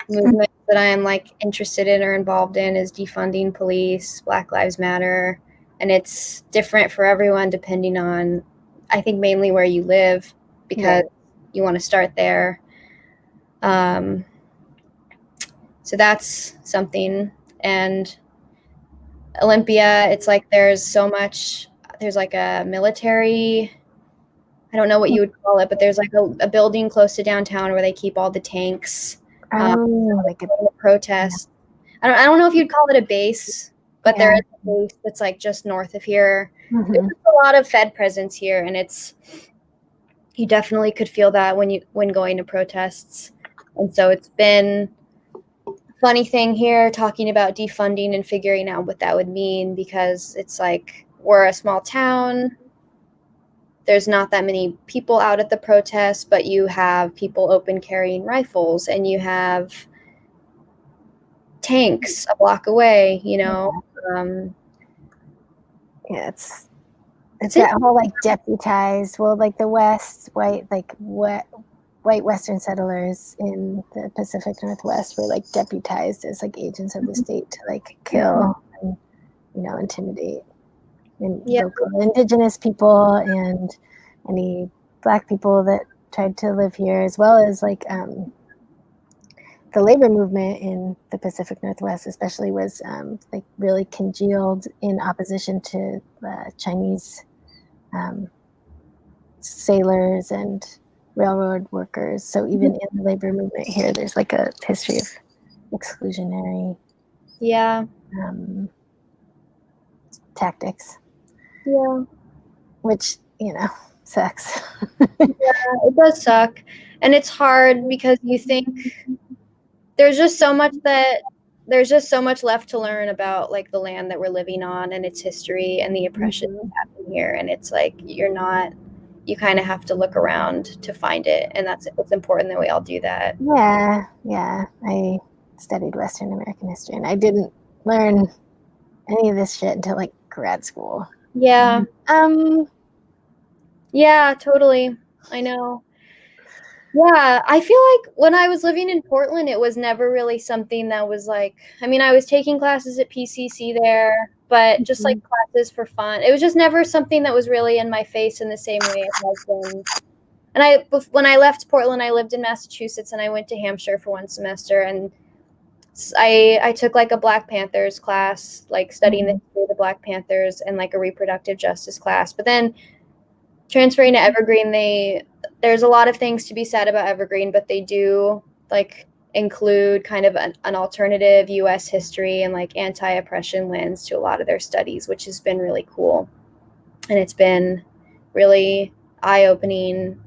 movement that I am like interested in or involved in is defunding police, Black Lives Matter, and it's different for everyone depending on, I think, mainly where you live, because you want to start there. So that's something. And Olympia, it's like there's like a military, I don't know what you would call it, but there's like a building close to downtown where they keep all the tanks. Like a protest. I don't know if you'd call it a base, but there is a base that's like just north of here. Mm-hmm. There's a lot of Fed presence here, and you definitely could feel that when going to protests. And so it's been a funny thing here talking about defunding and figuring out what that would mean, because it's like we're a small town. There's not that many people out at the protests, but you have people open carrying rifles, and you have tanks a block away, you know. It's that whole like deputized, well, like the white Western settlers in the Pacific Northwest were like deputized as like agents of the state to like kill and, intimidate local indigenous people and any Black people that tried to live here, as well as like the labor movement in the Pacific Northwest especially was like really congealed in opposition to Chinese sailors and railroad workers. So even in the labor movement here, there's like a history of exclusionary tactics. Yeah. Which, sucks. Yeah, it does suck. And it's hard because you think there's just so much left to learn about like the land that we're living on and its history and the oppression that's happening here. And it's like you kind of have to look around to find it. And it's important that we all do that. Yeah. I studied Western American history, and I didn't learn any of this shit until like grad school. Yeah. Yeah, totally. I know. Yeah, I feel like when I was living in Portland, it was never really something that was like, I mean, I was taking classes at PCC there, but just like classes for fun. It was just never something that was really in my face in the same way it has been. And when I left Portland, I lived in Massachusetts, and I went to Hampshire for one semester, and I took like a Black Panthers class, like studying the history of the Black Panthers, and like a reproductive justice class. But then transferring to Evergreen, there's a lot of things to be said about Evergreen, but they do like include kind of an alternative U.S. history and like anti-oppression lens to a lot of their studies, which has been really cool. And it's been really eye-opening.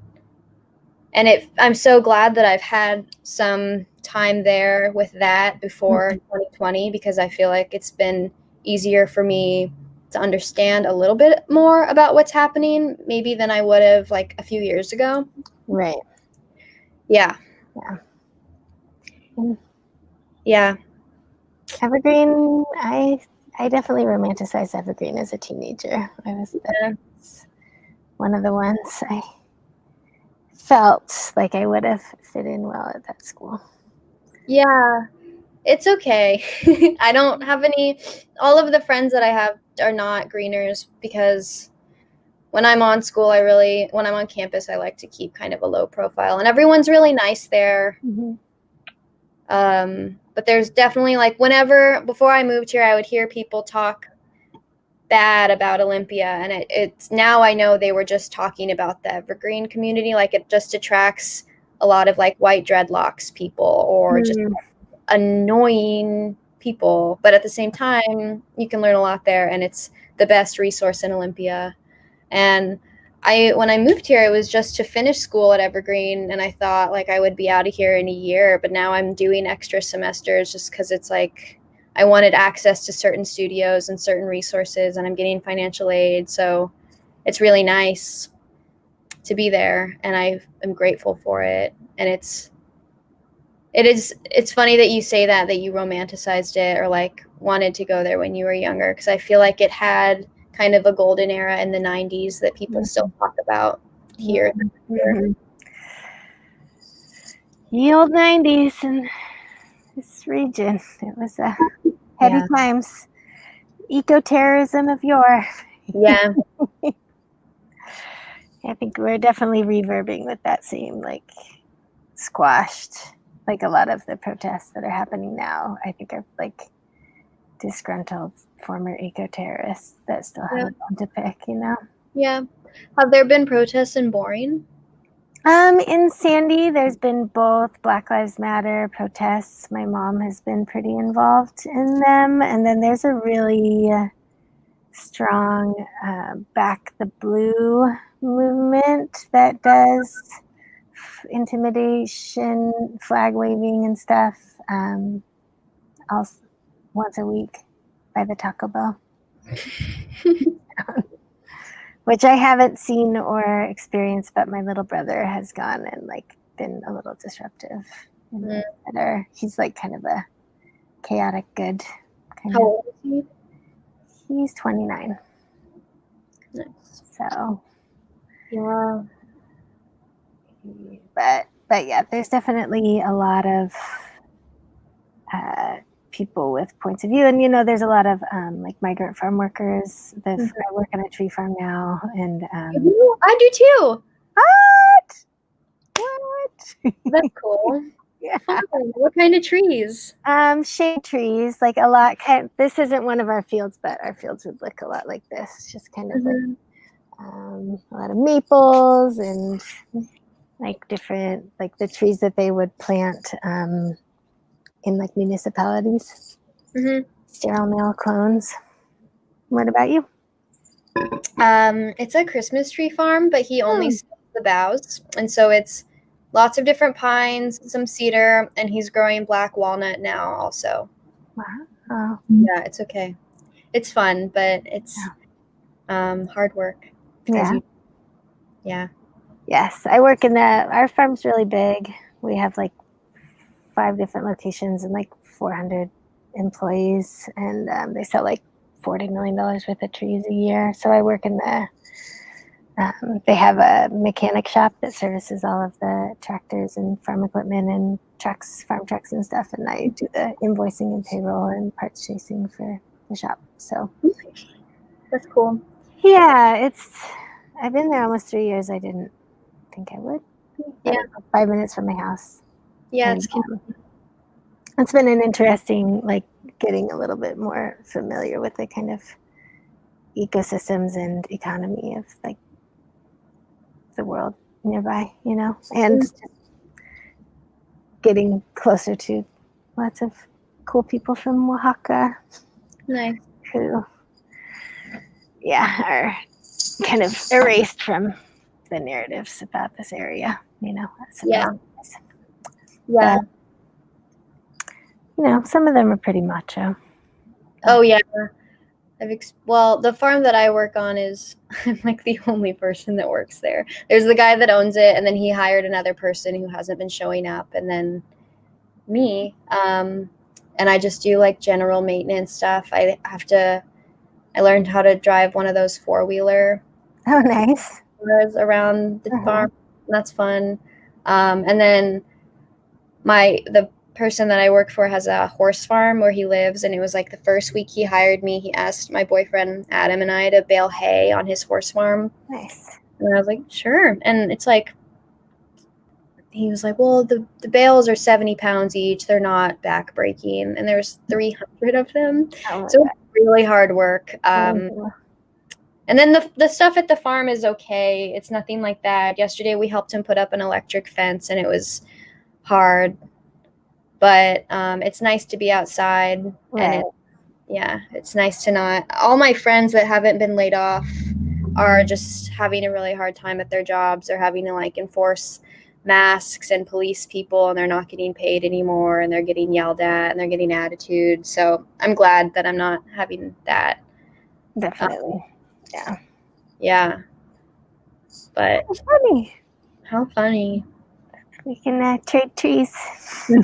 And I'm so glad that I've had some time there with that before 2020, because I feel like it's been easier for me to understand a little bit more about what's happening maybe than I would have like a few years ago. Right. Yeah. Yeah. Evergreen, I definitely romanticized Evergreen as a teenager. That's one of the ones I felt like I would have fit in well at that school. Yeah. It's okay. I don't have all of the friends that I have are not greeners, because when I'm on campus, I like to keep kind of a low profile, and everyone's really nice there. But there's definitely like before I moved here, I would hear people talk bad about Olympia, and it's now I know they were just talking about the Evergreen community. Like, it just attracts a lot of like white dreadlocks people or just annoying people, but at the same time you can learn a lot there, and it's the best resource in Olympia. And when I moved here, it was just to finish school at Evergreen, and I thought like I would be out of here in a year, but now I'm doing extra semesters just because it's like I wanted access to certain studios and certain resources, and I'm getting financial aid, so it's really nice to be there, and I am grateful for it. And it's funny that you say that you romanticized it or like wanted to go there when you were younger, because I feel like it had kind of a golden era in the 90s that people still talk about here. The old 90s in this region. It was heady times. Eco-terrorism of yore. Yeah. I think we're definitely reverbing with that same like squashed, like a lot of the protests that are happening now, I think are like disgruntled former eco-terrorists that still have a bone to pick, you know? Yeah. Have there been protests in Boring? In Sandy, there's been both Black Lives Matter protests. My mom has been pretty involved in them. And then there's a really strong Back the Blue movement that does intimidation, flag waving and stuff also once a week by the Taco Bell. Which I haven't seen or experienced, but my little brother has gone and like been a little disruptive. He's like kind of a chaotic good kind How old is he? He's 29. Nice. So yeah. But yeah, there's definitely a lot of people with points of view, and you know, there's a lot of like migrant farm workers. I work on a tree farm now, and I do too. What? That's cool. Yeah. Fun. What kind of trees? Shade trees, like a lot. This isn't one of our fields, but our fields would look a lot like this. Just kind of like a lot of maples and like different, like the trees that they would plant in like municipalities. Sterile male clones. What about you? It's a Christmas tree farm, but he only sells the boughs, and so it's lots of different pines, some cedar, and he's growing black walnut now also. Wow. Yeah, it's okay. It's fun, but it's hard work. Yes, I work in our farm's really big. We have like 5 different locations and like 400 employees, and they sell like $40 million worth of trees a year. So I work in they have a mechanic shop that services all of the tractors and farm equipment and trucks, farm trucks and stuff. And I do the invoicing and payroll and parts chasing for the shop. So that's cool. Yeah, I've been there almost 3 years. I didn't think I would. Yeah. 5 minutes from my house. Yeah, it's been an interesting, like getting a little bit more familiar with the kind of ecosystems and economy of like the world nearby, and just getting closer to lots of cool people from Oaxaca. Nice. Who, are kind of erased from the narratives about this area, Yeah. Yeah. But, some of them are pretty macho. Oh yeah. Well, the farm that I work on is I'm like the only person that works there. There's the guy that owns it, and then he hired another person who hasn't been showing up, and then me. And I just do like general maintenance stuff. I learned how to drive one of those 4-wheeler Oh, nice. around the farm. That's fun. And then the person that I work for has a horse farm where he lives, and it was like the first week he hired me, he asked my boyfriend Adam and I to bale hay on his horse farm. Nice. And I was like, sure. And it's like, he was like, well, the bales are 70 pounds each. They're not back breaking. And there's 300 of them. Oh, so it's really hard work. And then the stuff at the farm is okay. It's nothing like that. Yesterday we helped him put up an electric fence, and it was hard. But it's nice to be outside. Right. And it's nice to not. All my friends that haven't been laid off are just having a really hard time at their jobs. They're having to like enforce masks and police people, and they're not getting paid anymore, and they're getting yelled at, and they're getting attitude. So I'm glad that I'm not having that. Definitely. Yeah. But how funny. We can trade trees. Do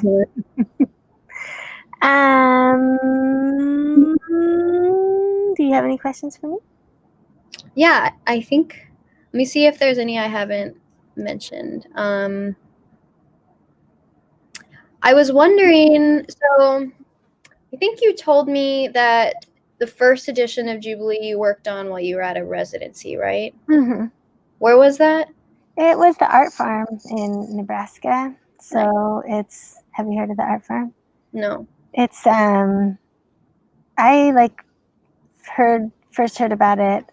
you have any questions for me? Yeah, I think, let me see if there's any I haven't mentioned. I was wondering, so I think you told me that the first edition of Jubilee you worked on while you were at a residency, right? Mm-hmm. Where was that? It was the art farm in Nebraska. So have you heard of the art farm? No. It's, I first heard about it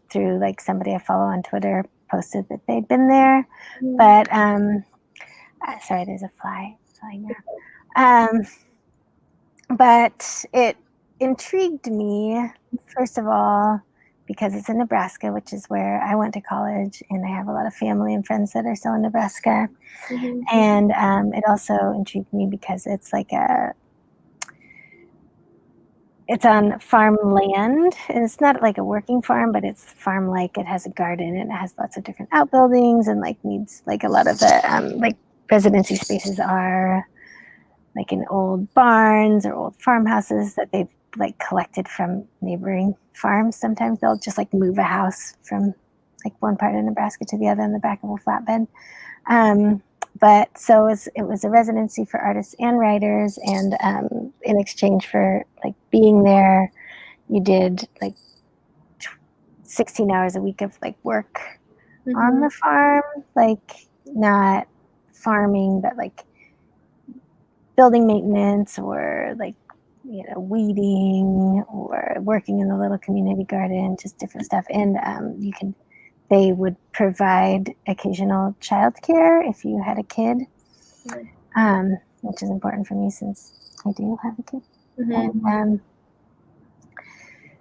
through like somebody I follow on Twitter posted that they'd been there. Mm-hmm. But, sorry, there's a fly flying there. But it intrigued me, first of all, because it's in Nebraska, which is where I went to college, and I have a lot of family and friends that are still in Nebraska. Mm-hmm. And it also intrigued me because it's like it's on farm land, and it's not like a working farm, but it's farm-like. It has a garden, and it has lots of different outbuildings, and like needs like a lot of the like residency spaces are like in old barns or old farmhouses that they've like collected from neighboring farms. Sometimes they'll just like move a house from like one part of Nebraska to the other in the back of a flatbed. But so it was a residency for artists and writers, and in exchange for like being there, you did like 16 hours a week of like work on the farm, like not farming, but like building maintenance or like, weeding or working in the little community garden, just different stuff. And they would provide occasional childcare if you had a kid, which is important for me since I do have a kid. Mm-hmm. And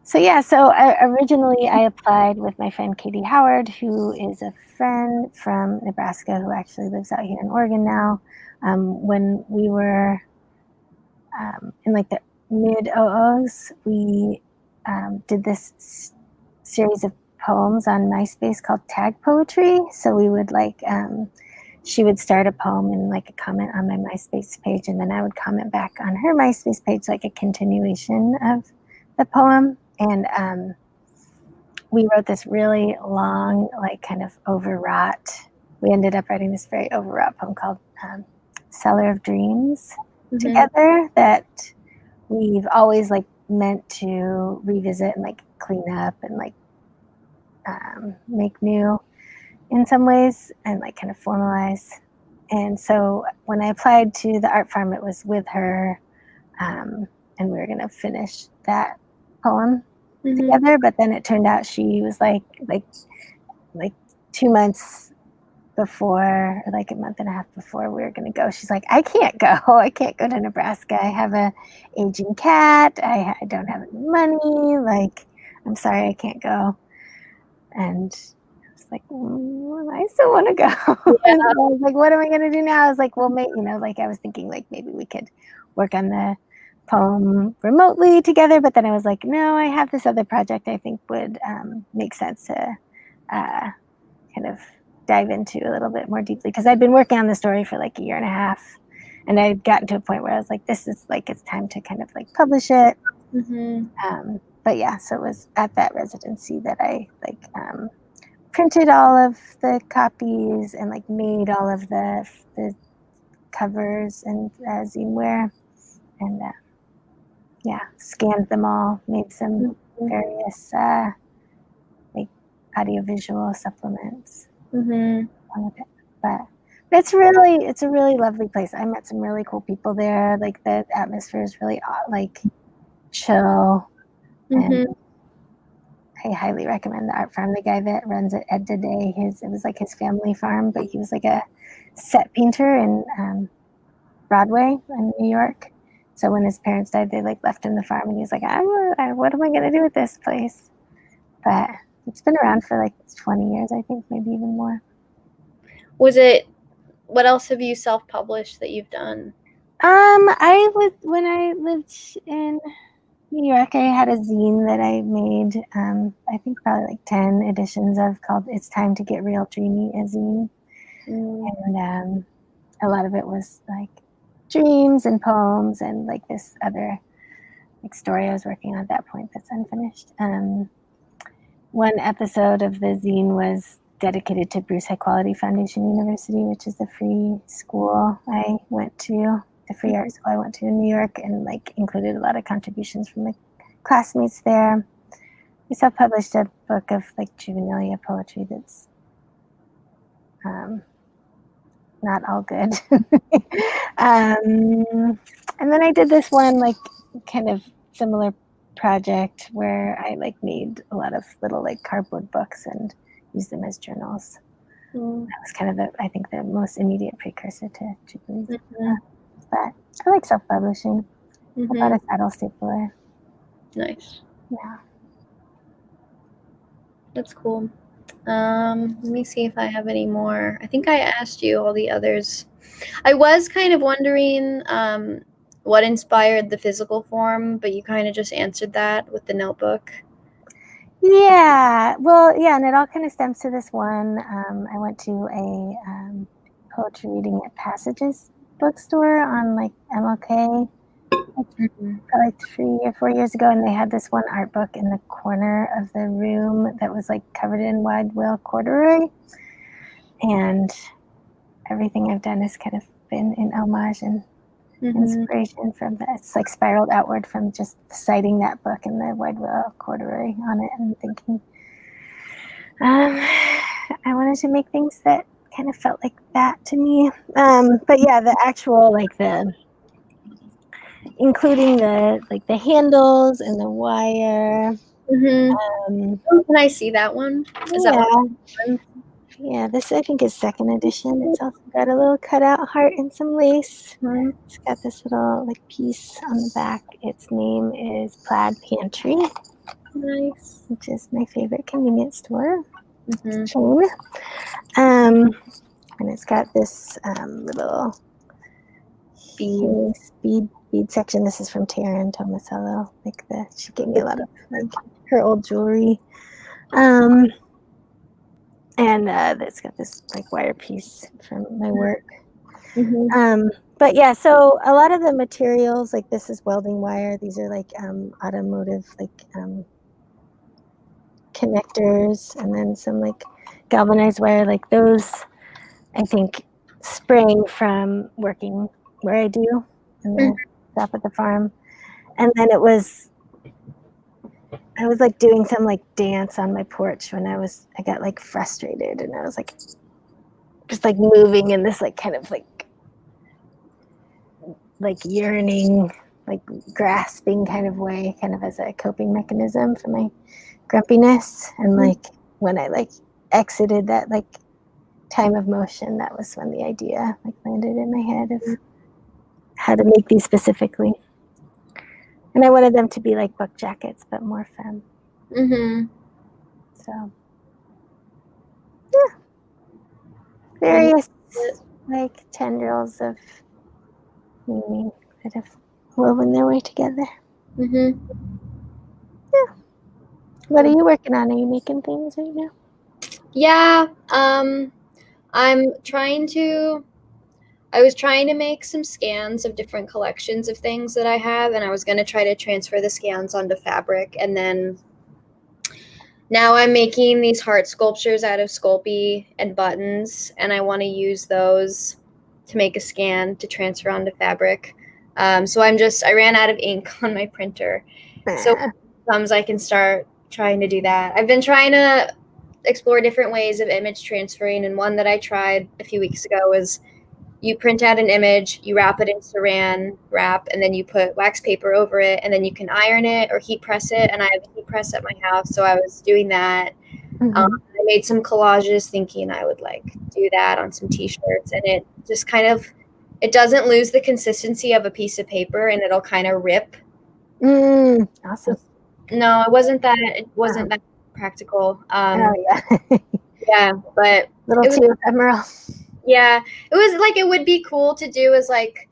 so originally I applied with my friend Katie Howard, who is a friend from Nebraska who actually lives out here in Oregon now. When we were in like the mid-00s, we did this series of poems on MySpace called Tag Poetry. So we would like, she would start a poem and like a comment on my MySpace page, and then I would comment back on her MySpace page, like a continuation of the poem. And we wrote this really long, like kind of overwrought, we ended up writing this very overwrought poem called Cellar of Dreams together that we've always like meant to revisit and like clean up and like make new in some ways and like kind of formalize. And so when I applied to the art farm, it was with her, and we were going to finish that poem together. But then it turned out she was like 2 months before, or like a month and a half before we were going to go, she's like, I can't go. I can't go to Nebraska. I have a aging cat. I don't have any money. Like, I'm sorry, I can't go. And I was like, I still want to go. Yeah. And so I was like, what am I going to do now? I was like, well, maybe, like I was thinking like maybe we could work on the poem remotely together. But then I was like, no, I have this other project I think would make sense to kind of dive into a little bit more deeply, because I'd been working on the story for like a year and a half, and I'd gotten to a point where I was like, this is like, it's time to kind of like publish it. But yeah, so it was at that residency that I like printed all of the copies and like made all of the covers and zineware, and yeah, scanned them all, made some various like audiovisual supplements. But it's a really lovely place. I met some really cool people there. Like the atmosphere is really like chill, and I highly recommend the art farm. The guy that runs it, Ed Today, it was like his family farm, but he was like a set painter in Broadway in New York. So when his parents died, they like left him the farm, and he's like, what am I going to do with this place? But it's been around for like 20 years, I think, maybe even more. What else have you self-published that you've done? When I lived in New York, I had a zine that I made, I think probably like 10 editions of, called It's Time to Get Real Dreamy, a zine. And a lot of it was like dreams and poems and like this other like story I was working on at that point that's unfinished. One episode of the zine was dedicated to Bruce High Quality Foundation University, which is the free school I went to, the free art school I went to in New York, and like included a lot of contributions from my classmates there. We self-published a book of like juvenilia poetry that's not all good. And then I did this one like kind of similar project where I like made a lot of little like cardboard books and used them as journals. That was kind of I think the most immediate precursor to Jubilee. But I like self-publishing. I bought a saddle stapler. Nice. Yeah. That's cool. Let me see if I have any more. I think I asked you all the others. I was kind of wondering what inspired the physical form, but you kind of just answered that with the notebook. Yeah, well, yeah, and it all kind of stems to this one. I went to a poetry reading at Passages bookstore on like MLK like 3 or 4 years ago, and they had this one art book in the corner of the room that was like covered in wide wheel corduroy, and everything I've done has kind of been in homage and inspiration from that. It's like spiraled outward from just citing that book and the wide wheel corduroy on it, and thinking I wanted to make things that kind of felt like that to me. But yeah, the actual like including the handles and the wire. Can I see that one? Is that one? Yeah, this I think is second edition. It's also got a little cutout heart and some lace. It's got this little like piece on the back. Its name is Plaid Pantry. Nice. Which is my favorite convenience store chain. And it's got this little bead section. This is from Taryn Tomasello. Like she gave me a lot of like her old jewelry. And it's got this like wire piece from my work. But yeah, so a lot of the materials, like this is welding wire. These are like automotive like connectors, and then some like galvanized wire. Like those, I think, sprang from working where I do in the shop at the farm. And then I was like doing some like dance on my porch when I got like frustrated, and I was like just like moving in this like kind of like yearning, like grasping kind of way, kind of as a coping mechanism for my grumpiness. And like when I like exited that like time of motion, that was when the idea like landed in my head of how to make these specifically. And I wanted them to be like book jackets, but more femme. Mm-hmm. So, yeah. Various like tendrils of meaning that have woven their way together. Mm-hmm. Yeah. What are you working on? Are you making things right now? Yeah. I was trying to make some scans of different collections of things that I have, and I was going to try to transfer the scans onto fabric. And then now I'm making these heart sculptures out of Sculpey and buttons, and I want to use those to make a scan to transfer onto fabric. So I ran out of ink on my printer. So when it comes, I can start trying to do that. I've been trying to explore different ways of image transferring, and one that I tried a few weeks ago was you print out an image, you wrap it in saran wrap, and then you put wax paper over it, and then you can iron it or heat press it. And I have a heat press at my house, so I was doing that. I made some collages thinking I would like do that on some t-shirts, and it just kind of, it doesn't lose the consistency of a piece of paper, and it'll kind of rip. Awesome. No, it wasn't that practical. Oh yeah. Yeah, but Little too ephemeral. Yeah, it was like, it would be cool to do as like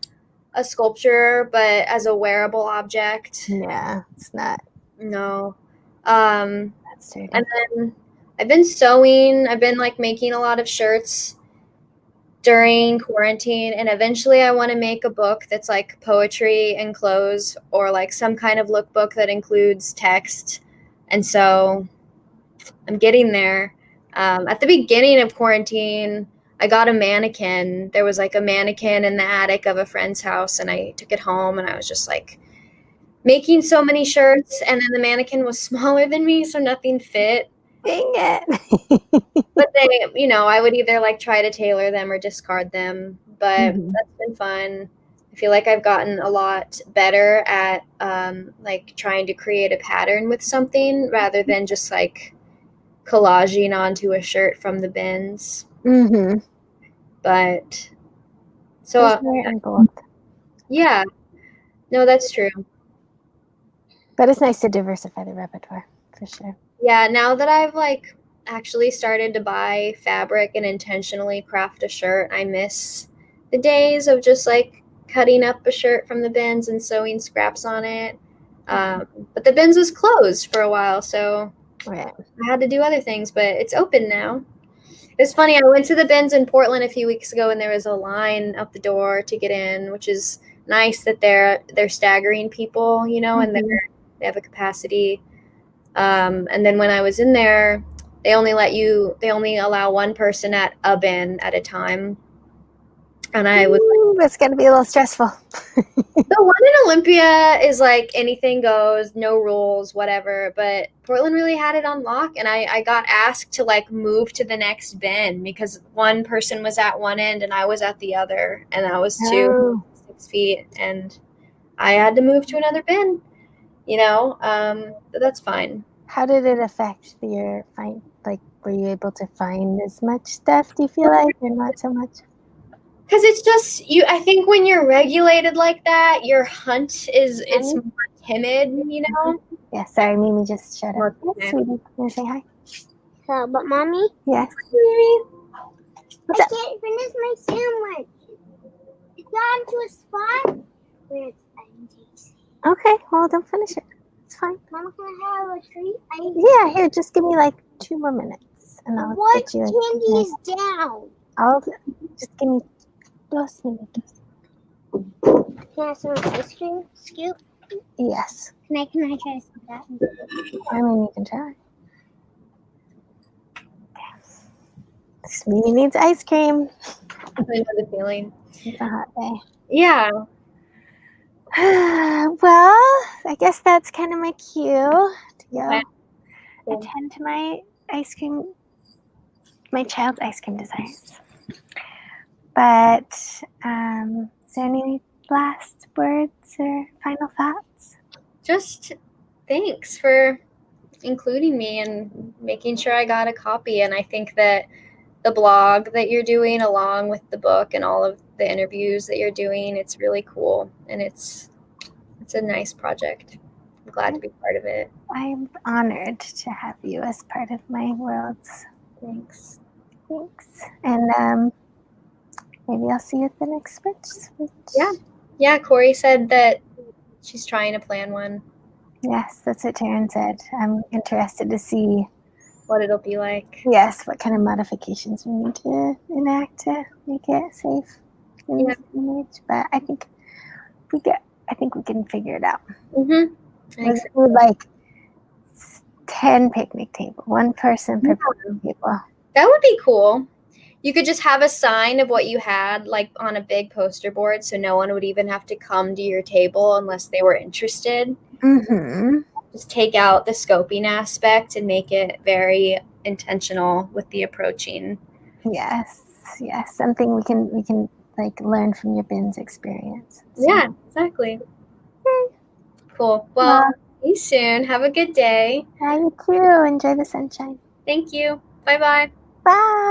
a sculpture, but as a wearable object. Yeah, it's not. No. That's dirty. And then I've been sewing. I've been like making a lot of shirts during quarantine, and eventually I want to make a book that's like poetry and clothes, or like some kind of lookbook that includes text. And so I'm getting there. At the beginning of quarantine, I got a mannequin. There was like a mannequin in the attic of a friend's house, and I took it home, and I was just like making so many shirts, and then the mannequin was smaller than me, so nothing fit. Dang it. But they, I would either like try to tailor them or discard them. But that's been fun. I feel like I've gotten a lot better at like trying to create a pattern with something rather than just like collaging onto a shirt from the bins. But so yeah, no, that's true. But it's nice to diversify the repertoire for sure. Yeah, now that I've like actually started to buy fabric and intentionally craft a shirt, I miss the days of just like cutting up a shirt from the bins and sewing scraps on it. But the bins was closed for a while, so I had to do other things, but it's open now. It's funny, I went to the bins in Portland a few weeks ago, and there was a line out the door to get in, which is nice that they're staggering people, and they have a capacity. And then when I was in there, they only allow one person at a bin at a time. And I was like, that's going to be a little stressful. The one in Olympia is like anything goes, no rules, whatever. But Portland really had it on lock, and I got asked to like move to the next bin because one person was at one end and I was at the other, and that was 6 feet, and I had to move to another bin. But that's fine. How did it affect your find? Like, were you able to find as much stuff, do you feel like, or not so much? Because it's just, I think when you're regulated like that, your hunt it's more timid, Yeah, sorry, Mimi just shut up. Yes, sweetie. You want to say hi? So, but Mommy? Yes. Mimi? I can't finish my sandwich. It's gone to a spot where it's empty. Okay, well, don't finish it. It's fine. Mama, can I have a treat? Yeah, here, just give me like 2 more minutes, and I'll get you. Candy is down. Just give me 2 minutes. Can I have some ice cream scoop? Yes. Can I try to scoop that? I mean, you can try. This Mimi needs ice cream. I know the feeling. It's a hot day. Yeah. Well, I guess that's kind of my cue to go attend to my child's ice cream desires. But is there any last words or final thoughts? Just thanks for including me and making sure I got a copy. And I think that the blog that you're doing along with the book and all of the interviews that you're doing. It's really cool, and it's a nice project. I'm glad to be part of it. I'm honored to have you as part of my world. Thanks. And maybe I'll see you at the next switch. Yeah, Corey said that she's trying to plan one. Yes, that's what Taryn said. I'm interested to see what it'll be like. Yes, what kind of modifications we need to enact to make it safe in this image. But I think we can figure it out. Mm-hmm. With like 10 picnic tables, one person per picnic table. That would be cool. You could just have a sign of what you had, like on a big poster board, so no one would even have to come to your table unless they were interested. Mm-hmm. Just take out the scoping aspect and make it very intentional with the approaching. Yes. Something we can like learn from your bins experience. Yeah, exactly. Okay. Cool. Well, see you soon. Have a good day. Yeah, you too. Enjoy the sunshine. Thank you. Bye-bye. Bye.